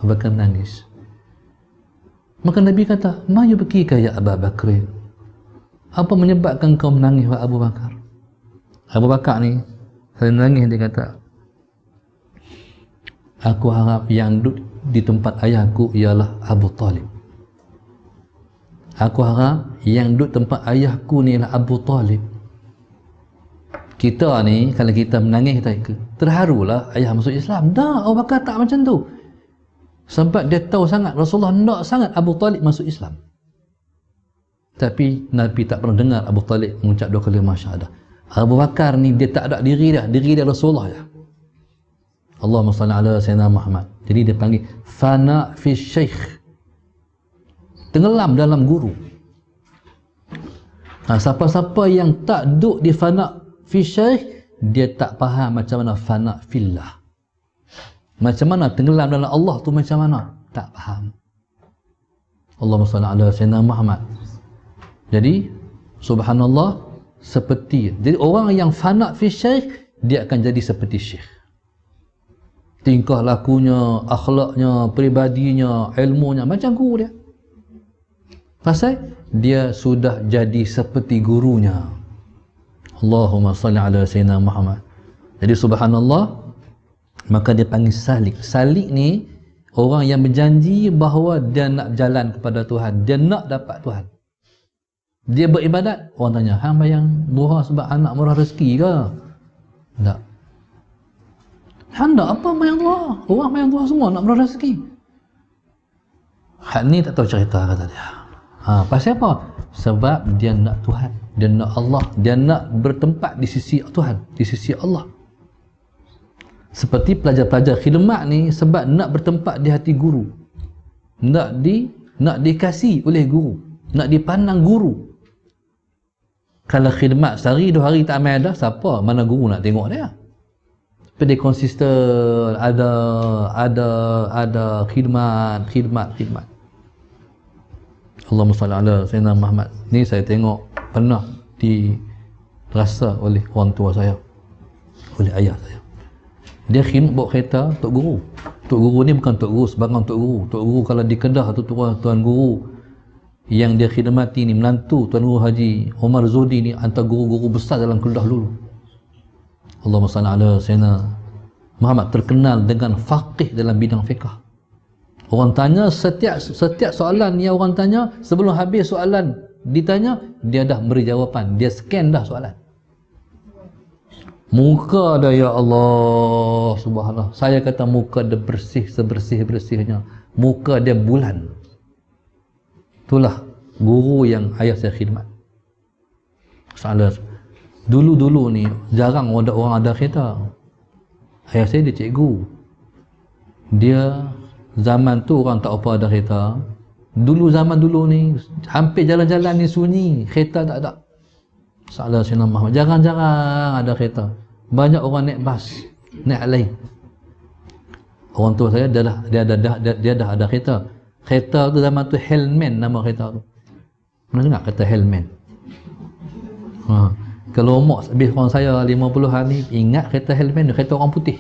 Abu Bakar menangis. Maka Nabi kata, ma yubkika ya Abu Bakr? Apa menyebabkan kau menangis, wahai Abu Bakar? Abu Bakar ni saya menangis, dia kata, aku harap yang duduk di tempat ayahku ialah Abu Talib. Aku harap yang duduk tempat ayahku ni ialah Abu Talib. Kita ni kalau kita menangis, kita terharulah ayah masuk Islam. Dah, Abu Bakar tak macam tu. Sebab dia tahu sangat Rasulullah nak sangat Abu Talib masuk Islam. Tapi Nabi tak pernah dengar Abu Talib mengucap 2 kalimah syahadah. Abu Bakar ni dia tak ada diri dia Rasulullah ya. Allahumma salli ala Sayyidina Muhammad. Jadi dia panggil fana fi syekh, tenggelam dalam guru. Siapa-siapa yang tak duduk di fana fi syekh, dia tak faham macam mana fana fillah. Macam mana tenggelam dalam Allah tu macam mana? Tak faham. Allahumma salli ala Sayyidina Muhammad. Jadi subhanallah, jadi orang yang fana fi syekh, dia akan jadi seperti syekh. Tingkah lakunya, akhlaknya, pribadinya, ilmunya macam guru dia. Pasal dia sudah jadi seperti gurunya. Allahumma salli ala Sayyidina Muhammad. Jadi subhanallah, maka dia panggil salik. Salik ni orang yang berjanji bahawa dia nak berjalan kepada Tuhan, dia nak dapat Tuhan. Dia beribadat, orang tanya, hang bayang duha sebab anak murah rezeki ke? Tak. Hang tak apa bayang duha? Orang bayang duha semua nak murah rezeki. Hak ni tak tahu cerita, kata dia. Pasal apa? Sebab dia nak Tuhan, dia nak Allah, dia nak bertempat di sisi Tuhan, di sisi Allah. Seperti pelajar-pelajar khidmat ni, sebab nak bertempat di hati guru, nak dikasih oleh guru, nak dipandang guru. Kalau khidmat sehari 2 hari tak ambil dah, siapa mana guru nak tengok dia? Tapi dia konsisten, ada khidmat. Allahumma salli ala Sayyidina Muhammad. Ni saya tengok pernah dirasa oleh orang tua saya, oleh ayah saya. Dia khidmat bawa kereta Tok Guru. Tok Guru ni bukan Tok Guru sebarang Tok Guru. Tok Guru kalau di Kedah tu Tuan Guru yang dia khidmati ni, menantu Tuan Guru Haji Omar Zudi ni, antara guru-guru besar dalam Kedah dulu. Allahumma salli ala Sayyidina Muhammad, terkenal dengan faqih dalam bidang fiqh. Orang tanya setiap soalan yang orang tanya, sebelum habis soalan ditanya, dia dah beri jawapan, dia scan dah soalan. Muka dia, ya Allah subhanallah, saya kata muka dia bersih sebersih-bersihnya, muka dia bulan. Itulah guru yang ayah saya khidmat. Salah. Dulu-dulu ni jarang ada orang ada kereta. Ayah saya dia cikgu. Dia zaman tu orang tak apa ada kereta. Dulu zaman dulu ni hampir jalan-jalan ni sunyi, kereta tak ada. Salah Sayyidina Muhammad. Jarang-jarang ada kereta. Banyak orang naik bas, naik lain. Orang tua saya dia dah ada kereta. Kereta tu zaman tu Hellman nama kereta tu. Pernah dengar kata Hellman? Kalau umur lebih kurang saya 50-an ni ingat kereta Hellman, kereta orang putih.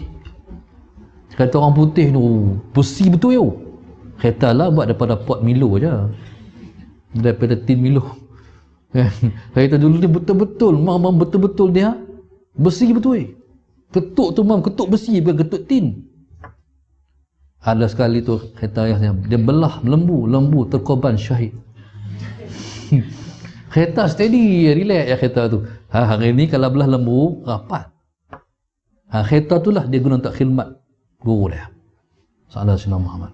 Kereta orang putih tu besi betul yo. Kereta lah buat daripada pot Milo je. Daripada tin Milo. Kereta dulu ni betul-betul, memang betul-betul dia besi betul. Ketuk tu memang ketuk besi, bukan ketuk tin. Ada sekali tu kereta ayah dia belah lembu terkorban syahid. Kereta steady, relax ya kereta tu. Hari ni kalau belah lembu rapat. Kereta tu lah dia guna untuk khidmat guru dia. Salah Sayyidina Muhammad.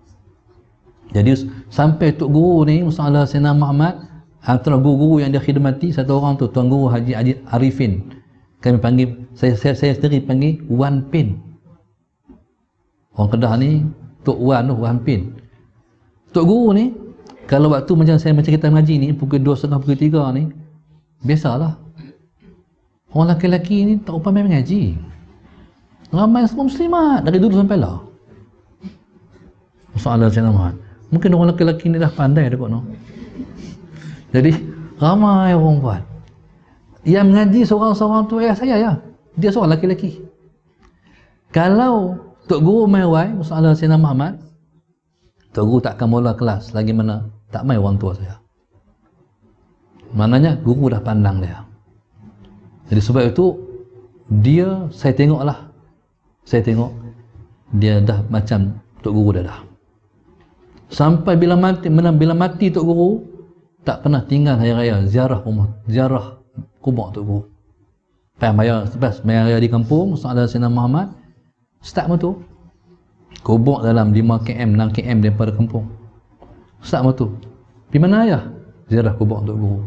Jadi sampai Tok Guru ni Salah Sayyidina Muhammad, antara guru-guru yang dia khidmati satu orang tu Tuan Guru Haji Arifin. Kami panggil, saya sendiri panggil Wan Pin. Orang Kedah ni Tok Wan tu, Wan Pin. Tok Guru ni kalau waktu macam kita mengaji ni pukul 2.30 pukul 3 ni biasalah. Orang lelaki-lelaki ni tak upah main mengaji. Ramai semua muslimat dari dulu sampai lah. Masalah Sayyidina Muhammad. Mungkin orang lelaki-lelaki ni dah pandai dah kot no. Jadi ramai orang buat. Yang mengaji seorang-seorang tu ayah saya ya. Dia seorang lelaki-lelaki. Kalau Tok Guru main wai Masalah Sayyidina Muhammad, Tok Guru tak akan mula kelas lagi mana tak main orang tua saya. Maknanya guru dah pandang dia. Jadi sebab itu dia, saya tengok dia dah macam Tok Guru dia dah. Sampai bila mati Tok Guru tak pernah tinggal hari raya ziarah kubur Tok Guru. Lepas raya di kampung Sayyidina Sayyidina Muhammad, start tu kubur dalam 5 km 6 km daripada kampung. Start tu di mana ayah ziarah kubur Tok Guru.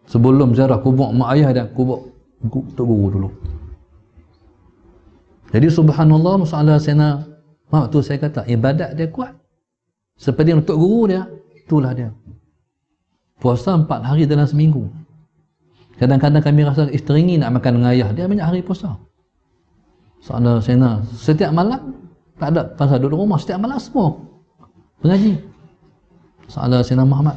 Sebelum ziarah kubur mak ayah dan kubur Tok Guru dulu. Jadi subhanallah Sayyidina Sayyidina Muhammad tu saya kata ibadat dia kuat. Seperti Tok Guru dia, itulah dia. Puasa 4 hari dalam seminggu. Kadang-kadang kami rasa teringin nak makan dengan ayah, dia banyak hari puasa. Saudara Sayyidina, setiap malam tak ada pasal duduk rumah, setiap malam semua mengaji. Saudara Sayyidina Muhammad.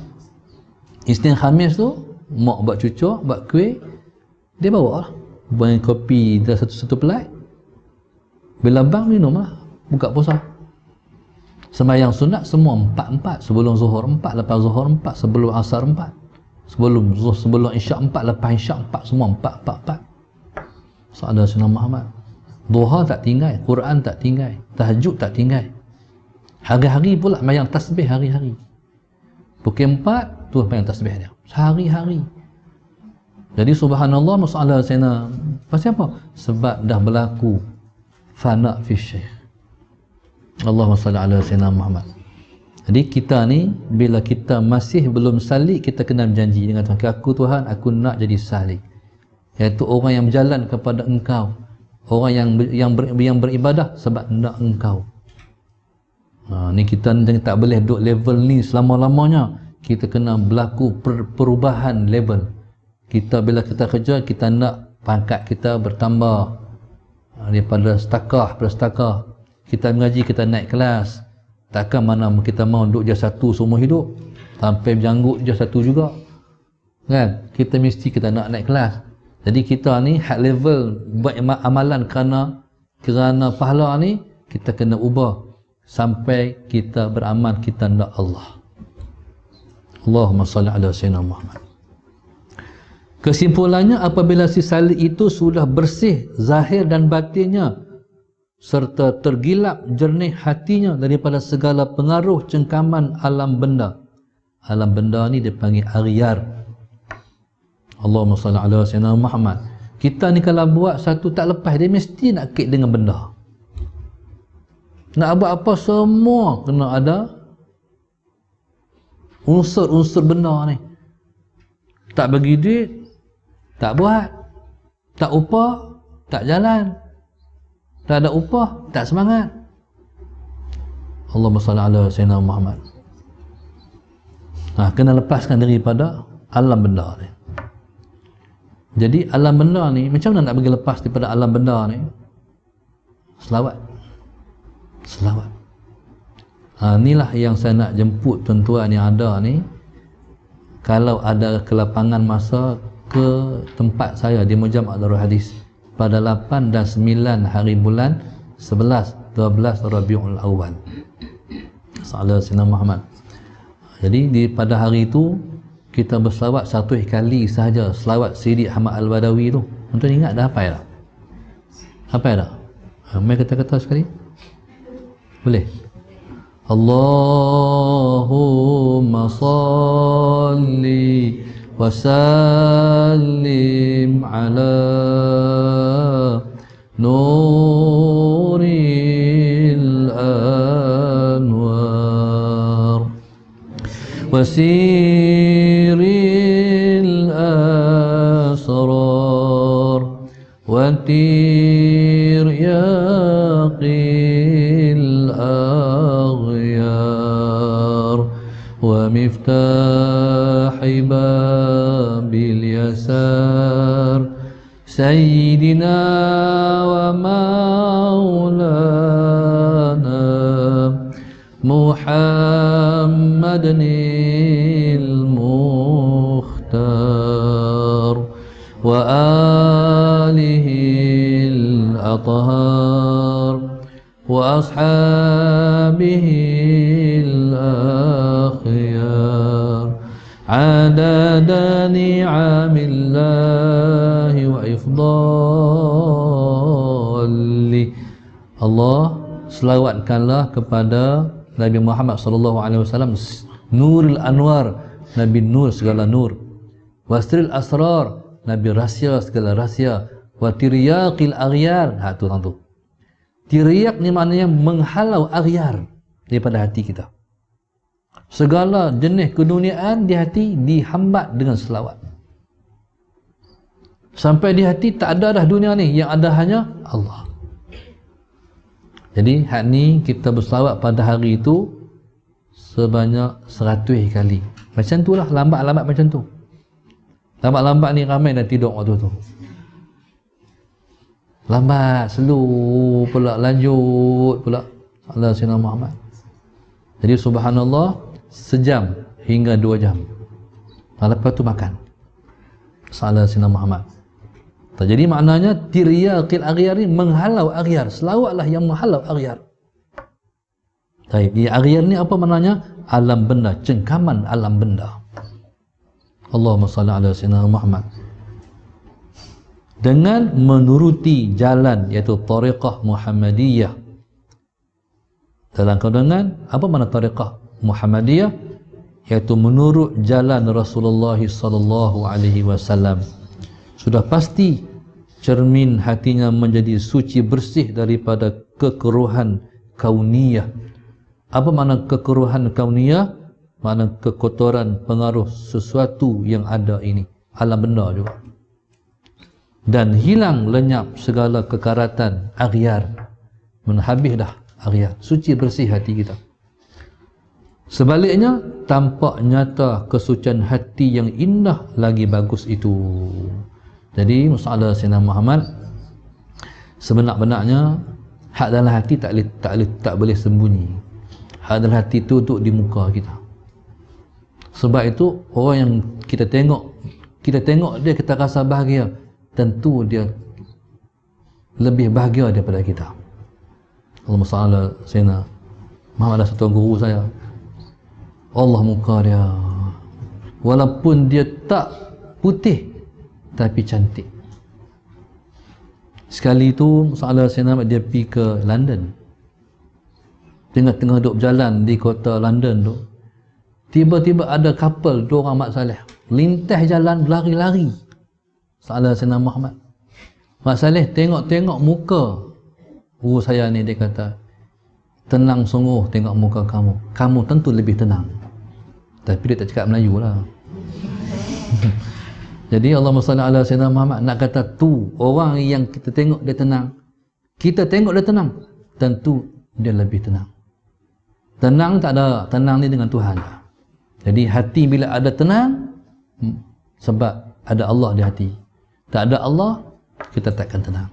Isnin Khamis tu mak buat cucuk, buat kuih, dia bawa lah. Buat kopi dah satu pelai. Bila bang minum lah, buka puasa. Sembahyang sunat semua 4-4, sebelum zuhur 4, lepas zuhur 4, sebelum asar 4, sebelum isyak 4, lepas isyak 4, semua 4. Saudara Sayyidina Muhammad. Duha tak tinggal, Quran tak tinggal, tahajud tak tinggal. Hari-hari pula sembahyang tasbih hari-hari. Pukul 4 tu sembahyang tasbih dia. Hari-hari. Jadi subhanallah masalah Sayyidina. Pasal apa? Sebab dah berlaku fana fi syekh. Allahumma salli ala Sayyidina Muhammad. Jadi kita ni bila kita masih belum salik, kita kena berjanji dengan Tuhan, aku Tuhan, aku nak jadi salik, iaitu orang yang berjalan kepada Engkau, orang yang beribadah sebab nak Engkau. Ni kita tak boleh duduk level ni selama-lamanya. Kita kena berlaku perubahan level. Kita bila kita kerja, kita nak pangkat kita bertambah daripada stakah. Kita mengaji, kita naik kelas. Takkan mana kita mau duduk je satu seumur hidup, sampai berjanggut je satu juga kan. Kita mesti kita nak naik kelas. Jadi kita ni hak level buat amalan kerana pahala ni kita kena ubah sampai kita beramal kita nak Allah. Allahumma salli ala Sayyidina Muhammad. Kesimpulannya, apabila si salik itu sudah bersih zahir dan batinnya serta tergilap jernih hatinya daripada segala pengaruh cengkaman alam benda. Alam benda ni dipanggil aghyar. Allahumma salli ala Sayyidina Muhammad. Kita ni kalau buat satu tak lepas, dia mesti nak kait dengan benda. Nak buat apa semua kena ada unsur-unsur benda ni. Tak bagi duit, tak buat. Tak upah, tak jalan. Tak ada upah, tak semangat. Allahumma salli ala Sayyidina Muhammad. Kena lepaskan daripada alam benda ni. Jadi alam benda ni, macam mana nak bagi lepas daripada alam benda ni? Selawat. Inilah yang saya nak jemput tuan-tuan yang ada ni. Kalau ada kelapangan masa, ke tempat saya di Mujamma' Darul Hadis pada 8 dan 9 hari bulan 11, 12 Rabiul Awal. Sallallahu alaihi Muhammad. Jadi pada hari itu kita berselawat satu kali sahaja, selawat Sidi Ahmad Al-Badawi tu. Tuan ingat dah hafal dah? Hafal dah? Mai kata-kata sekali? Boleh? Allahumma salli wa sallim ala nuril anwar wa siril asrar wa tiryaqil aghyar wa miftahi babil yasar sayyidina wa maulana Muhammadinil Mukhtar wa alihil athhar wa ashabihil akhyar adada ni'amillahi wa ifdali. Allah, selawatkanlah kepada Nabi Muhammad sallallahu alaihi wasallam, Nurul Anwar, Nabi Nur segala nur, Wasril Asrar, Nabi rahsia segala rahsia, wa tiryaqil aghyar. Tu orang tu. Tiryak ni maknanya menghalau aghyar daripada hati kita. Segala jenis keduniaan di hati dihambat dengan selawat. Sampai di hati tak ada dah dunia ni, yang ada hanya Allah. Jadi hak ni kita berselawat pada hari itu sebanyak 100 kali. Macam tu lah, lambat-lambat macam tu. Lambat-lambat ni ramai dah tidur waktu tu. Lambat, slow pula, lanjut pula. Allah Sayyidina Muhammad. Jadi subhanallah, sejam hingga 2 jam. Lepas tu makan. Allah Sayyidina Muhammad. Jadi maknanya tiryaqil aghyar ni menghalau aghyar. Selawatlah yang menghalau aghyar. Baik, aghyar ni apa maknanya? Alam benda, cengkaman alam benda. Allahumma salli ala Sayyidina Muhammad. Dengan menuruti jalan, iaitu tariqah Muhammadiyah. Dalam kandungan, apa makna tariqah Muhammadiyah? Iaitu menurut jalan Rasulullah sallallahu alaihi wasallam. Sudah pasti cermin hatinya menjadi suci bersih daripada kekeruhan kauniyah. Apa makna kekeruhan kauniyah? Makna kekotoran pengaruh sesuatu yang ada ini, alam benda juga. Dan hilang lenyap segala kekaratan aghyar. Habis dah aghyar, suci bersih hati kita. Sebaliknya, tampak nyata kesucian hati yang indah lagi bagus itu. Jadi masalah Sayyidina Muhammad, sebenar-benarnya hak dalam hati tak boleh sembunyi. Hak dalam hati itu duduk di muka kita. Sebab itu orang yang kita tengok dia, kita rasa bahagia, tentu dia lebih bahagia daripada kita. Allahumma salli ala Sayyidina Muhammad. Ada satu guru saya, Allah muka dia, walaupun dia tak putih tapi cantik. Sekali tu Salah Sayyidina dia pergi ke London. Tengah-tengah duduk berjalan di kota London tu, tiba-tiba ada couple, 2 orang mak saleh, lintas jalan berlari-lari. Salah Sayyidina Muhammad. Mak Saleh tengok-tengok muka guru saya ni, dia kata, tenang sungguh tengok muka kamu, kamu tentu lebih tenang. Tapi dia tak cakap Melayu lah. Jadi Allahumma salli ala sayyidina Muhammad nak kata tu orang yang kita tengok dia tenang, kita tengok dia tenang, tentu dia lebih tenang. Tenang tak ada, tenang ni dengan Tuhan. Jadi hati bila ada tenang, sebab ada Allah di hati. Tak ada Allah, kita takkan tenang.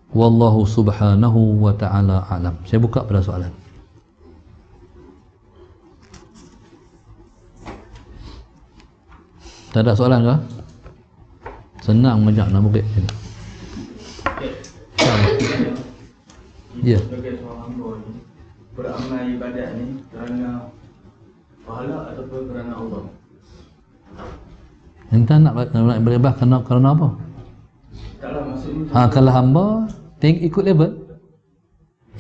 Wallahu subhanahu wa ta'ala alam. Saya buka pada soalan. Tak ada soalan ke? Senang menjak nak murid sini. Ya. Sebagai seorang hamba ni, beramal ibadat ni kerana pahala ataupun kerana Allah? Entah nak beribadah kerana apa? Taklah maksudnya. Kalau hamba ikut level,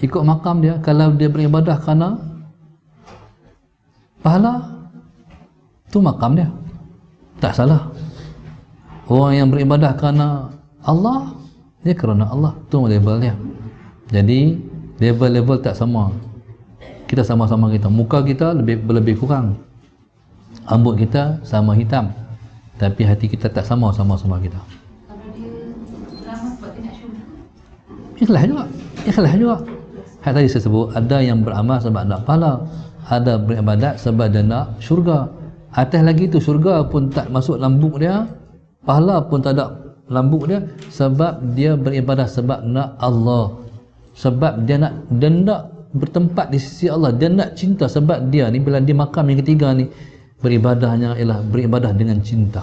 ikut makam dia. Kalau dia beribadah kerana pahala, tu makam dia, tak salah. Orang yang beribadah kerana Allah, dia kerana Allah, tu level dia. Jadi level-level tak sama. Kita sama-sama kita. Muka kita lebih kurang, rambut kita sama hitam, tapi hati kita tak sama-sama kita. Kalau dia lama sebab dia nak syurga, Ikhlas juga. Hal tadi saya sebut, ada yang beramal sebab nak pahala, ada beribadat sebab dia nak syurga. Atas lagi tu, syurga pun tak masuk lambung dia, pahala pun tak ada lambung dia, sebab dia beribadah sebab nak Allah, sebab dia nak bertempat di sisi Allah, dia nak cinta. Sebab dia ni bila dia makam yang ketiga ni, beribadahnya ialah beribadah dengan cinta.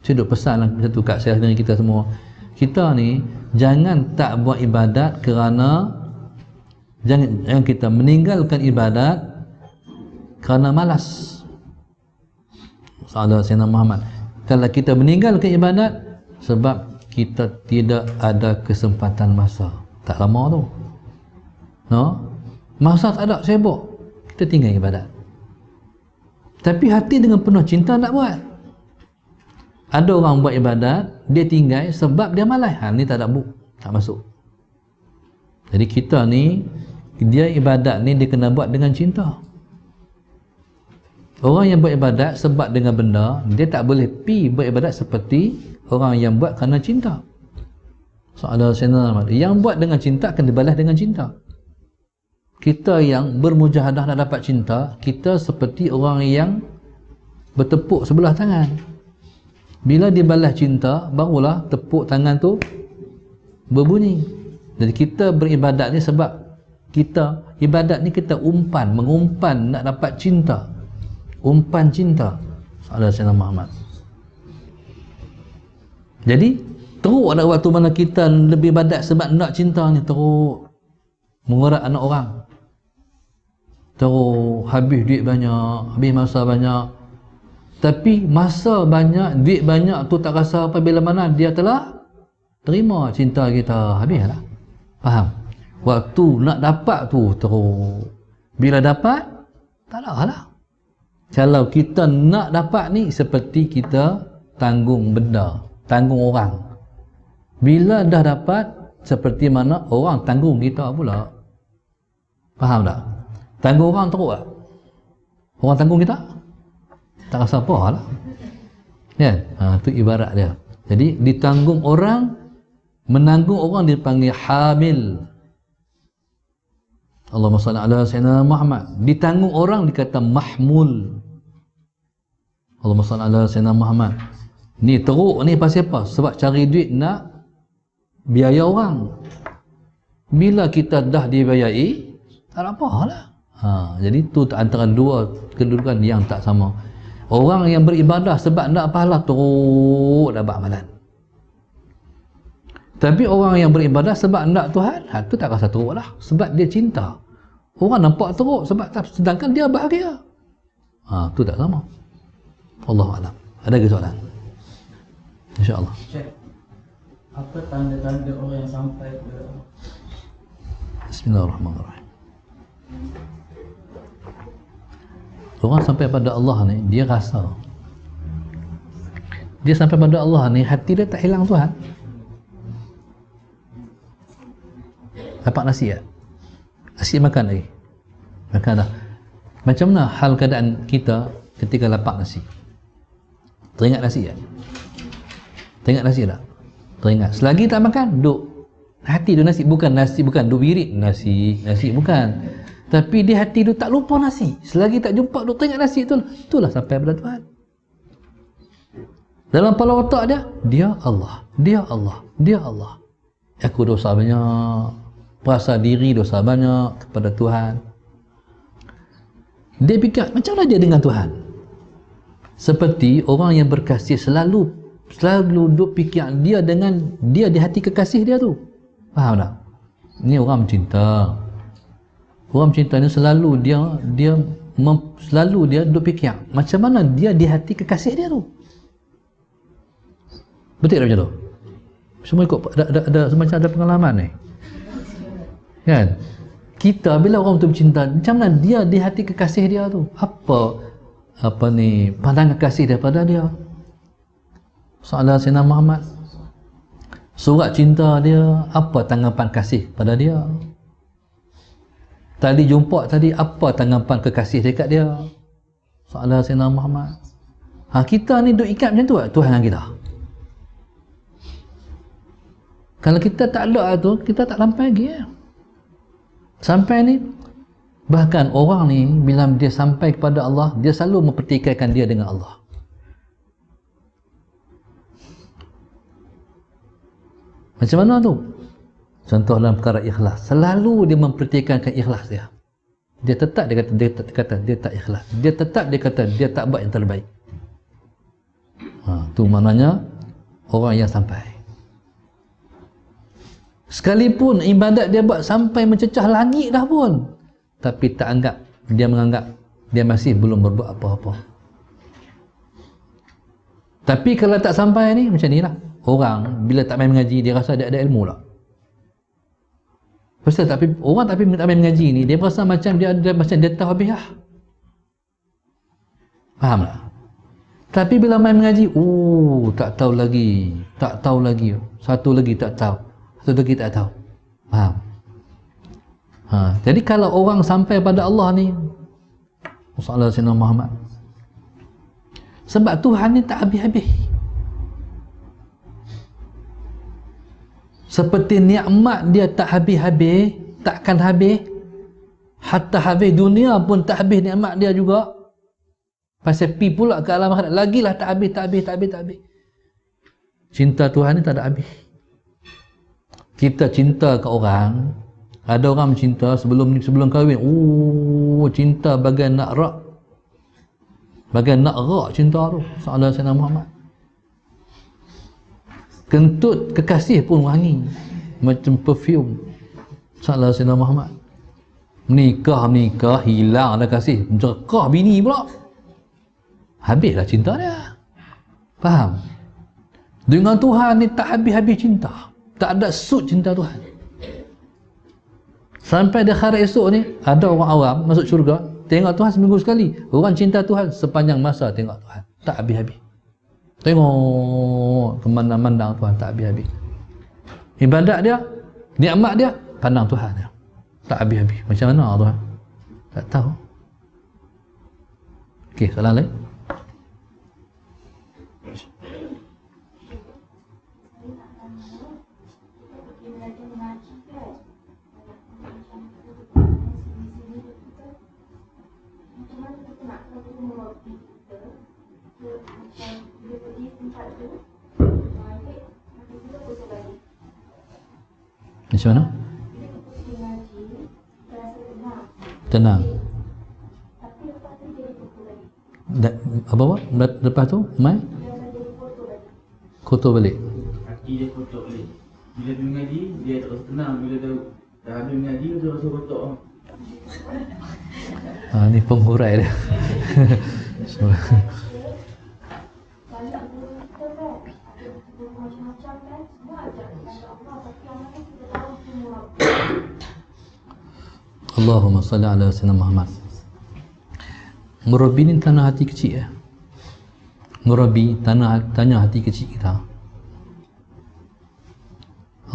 Saya duk pesan lah satu kat saya dengan kita semua, kita ni jangan tak buat ibadat kerana, jangan kita meninggalkan ibadat kerana malas. Sahabat Sayyidina Muhammad, kalau kita meninggalkan ibadat sebab kita tidak ada kesempatan masa, tak lama tu, masa tak ada, sibuk, kita tinggal ibadat. Tapi hati dengan penuh cinta nak buat. Ada orang buat ibadat, dia tinggal sebab dia malas. Ni tak ada tak masuk. Jadi kita ni, dia ibadat ni dia kena buat dengan cinta. Orang yang buat ibadat sebab dengan benda, dia tak boleh pi buat ibadat seperti orang yang buat kerana cinta. Soalan yang buat dengan cinta akan dibalas dengan cinta. Kita yang bermujahadah nak dapat cinta, kita seperti orang yang bertepuk sebelah tangan. Bila dibalas cinta, barulah tepuk tangan tu berbunyi. Jadi kita beribadat ni sebab kita, ibadat ni kita mengumpan nak dapat cinta. Umpan cinta. Soalan Sayyidina Muhammad. Jadi teruk ada waktu mana kita lebih ibadat sebab nak cinta ni, teruk mengurat anak orang, teruk habis duit banyak, habis masa banyak. Tapi masa banyak, duit banyak tu tak rasa apa bila mana dia telah terima cinta kita, habislah. Faham? Waktu nak dapat tu teruk, bila dapat tak lah. Kalau kita nak dapat ni seperti kita tanggung benda, tanggung orang. Bila dah dapat, seperti mana orang tanggung kita pula. Faham tak? Tanggung orang teruk tak? Orang tanggung kita? Tak rasa apa lah. Ya, tu ibarat dia. Jadi ditanggung orang, menanggung orang dipanggil hamil. Allahumma salli ala sayyidina Muhammad. Ditanggung orang dikata mahmul. Allahumma salli ala sayyidina Muhammad. Ni teruk ni pasal apa? Sebab cari duit nak biaya orang. Bila kita dah dibiayai, tak ada apa lah. Jadi tu antara dua kedudukan yang tak sama. Orang yang beribadah sebab nak pahala teruk dapat amalan. Tapi orang yang beribadah sebab nak Tuhan, tu tak rasa teruk lah, sebab dia cinta. Orang nampak teruk sebab sedangkan dia bahagia. Tu tak sama. Wallahu a'lam. Ada ke soalan? InsyaAllah. Cik, apa tanda-tanda orang yang sampai ke Bismillahirrahmanirrahim. Orang sampai pada Allah ni, dia rasa dia sampai pada Allah ni, hati dia tak hilang Tuhan. Dapat nasi tak? Asyik makan lagi. Makan dah. Macam mana hal keadaan kita ketika lapar nasi? Teringat nasi tak? Teringat nasi tak? Teringat. Selagi tak makan, duk hati tu nasi. Bukan nasi, bukan duk wirid nasi bukan. Tapi di hati tu tak lupa nasi. Selagi tak jumpa, duk teringat nasi tu. Itulah sampai pada Tuhan. Dalam kepala otak dia Allah, dia Allah, dia Allah. Aku dosa banyak, perasa diri dosa banyak kepada Tuhan. Dia fikir macam mana dia dengan Tuhan? Seperti orang yang berkasih selalu duk fikir dia dengan dia di hati kekasih dia tu. Faham tak? Ni orang mencinta. Orang mencinta ni selalu dia duk fikir macam mana dia di hati kekasih dia tu. Betul tak macam tu? Semua ikut ada semacam ada pengalaman ni. Kan? Kita bila orang tu bercinta, macam mana dia di hati kekasih dia tu? Apa ni pandangan kasih daripada dia? Soalan Sayyidina Muhammad. Surat cinta dia, apa tanggapan kasih pada dia? Tadi jumpa tadi, apa tanggapan kekasih dekat dia? Soalan Sayyidina Muhammad. Kita ni duk ikat macam tu tak Tuhan dengan kita? Kalau kita tak ada tu, kita tak sampai lagi ya. Sampai ni, bahkan orang ni bila dia sampai kepada Allah, dia selalu mempertikaikan dia dengan Allah. Macam mana tu? Contoh dalam perkara ikhlas, selalu dia mempertikaikan ikhlas dia. Dia tetap dia kata dia tak ikhlas. Dia tetap dia kata dia tak buat yang terbaik. Tu maknanya orang yang sampai. Sekalipun ibadat dia buat sampai mencecah langit dah pun, tapi dia menganggap dia masih belum berbuat apa-apa. Tapi kalau tak sampai ni, macam ni lah. Orang bila tak main mengaji, dia rasa dia ada ilmu lah. Pasal orang tak main mengaji ni, dia rasa macam dia tahu habis lah. Faham tak? Tapi bila main mengaji, tak tahu lagi. Satu lagi tak tahu. Satu lagi tak tahu. Faham? Jadi kalau orang sampai pada Allah ni, Sallallahu Alaihi Muhammad, sebab Tuhan ni tak habis-habis. Seperti nikmat dia tak habis-habis, takkan habis. Hatta habis dunia pun tak habis nikmat dia juga. Pasal pi pula ke alam akhirat, lagilah tak habis. Cinta Tuhan ni tak ada habis. Kita cinta ke orang, ada orang mencinta sebelum kahwin, cinta bagai nak rak, cinta tu. Sallallahu Alaihi Muhammad. Kentut kekasih pun wangi macam perfume. Sallallahu Alaihi Muhammad. Menikah hilang dah kasih, jerkah bini pula, habislah cinta dia. Faham? Dengan Tuhan ni tak habis-habis cinta. Tak ada sud cinta Tuhan. Sampai di hari esok ni, ada orang awam masuk syurga, tengok Tuhan seminggu sekali. Orang cinta Tuhan sepanjang masa tengok Tuhan, tak habis-habis. Tengok kemana-mana Tuhan, tak habis-habis. Ibadat dia, nikmat dia, pandang Tuhan dia, tak habis-habis. Macam mana Tuhan? Tak tahu. Okey, soalan lain? Macam mana? Tenang. Apa? Lepas tu, mai kotor balik. Kaki dia kotor balik. Bila dia mengaji, dia tak rasa tenang. Bila dah habis mengaji, dia rasa kotor. Ni penghurai dia. Allahumma salli ala Sayyidina Muhammad. Murabbi ni tanah hati kecil ya. Murabi, tanya hati kecil kita.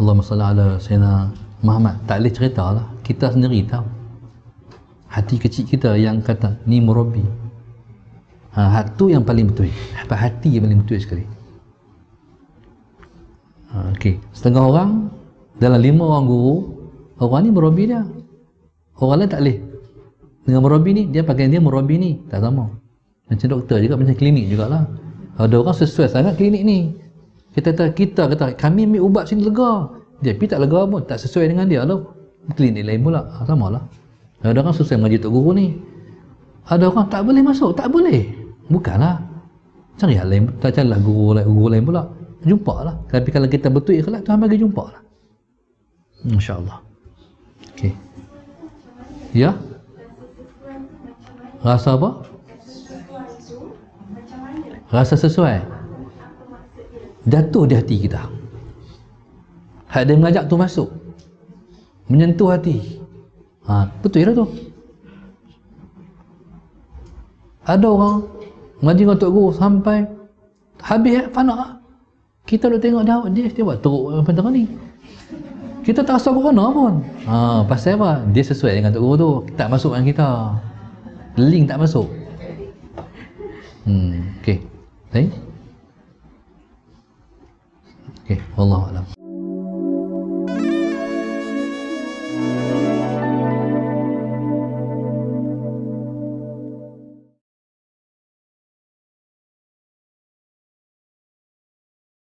Allahumma salli ala Sayyidina Muhammad. Tak boleh cerita lah, kita sendiri tahu hati kecil kita yang kata ni murabi. Tu yang paling betul, hati yang paling betul sekali. Okey, setengah orang dalam 5 orang guru, orang ni murabi dia, orang lain tak boleh dengan murabi ni, dia pakai dia murabi ni tak sama. Macam doktor juga, macam klinik jugalah. Ada orang sesuai sangat klinik ni, kita kata kami ambil ubat sini lega, dia pergi tak lega pun, tak sesuai dengan dia lah, klinik lain pula, sama lah. Ada orang sesuai mengaji tok guru ni, ada orang tak boleh masuk, tak boleh, bukanlah, cari hal lain, tak carilah guru lain pula, jumpa lah. Tapi kalau kita betul ikhlas, Tuhan bagi jumpa lah, insyaAllah. Okay. Ya, rasa apa? Rasa sesuai, jatuh di hati kita. Hak dia mengajak tu masuk, menyentuh hati. Betul lah tu. Ada orang ngaji dengan Tok Guru sampai habis fana. Kita duk tengok dia buat teruk apa tengah ni. Kita tak rasa corona pun. Pasal apa? Dia sesuai dengan Tok Guru tu, tak masuk dengan kita. Link tak masuk. Okey. Baik. Okey, wallahu a'lam.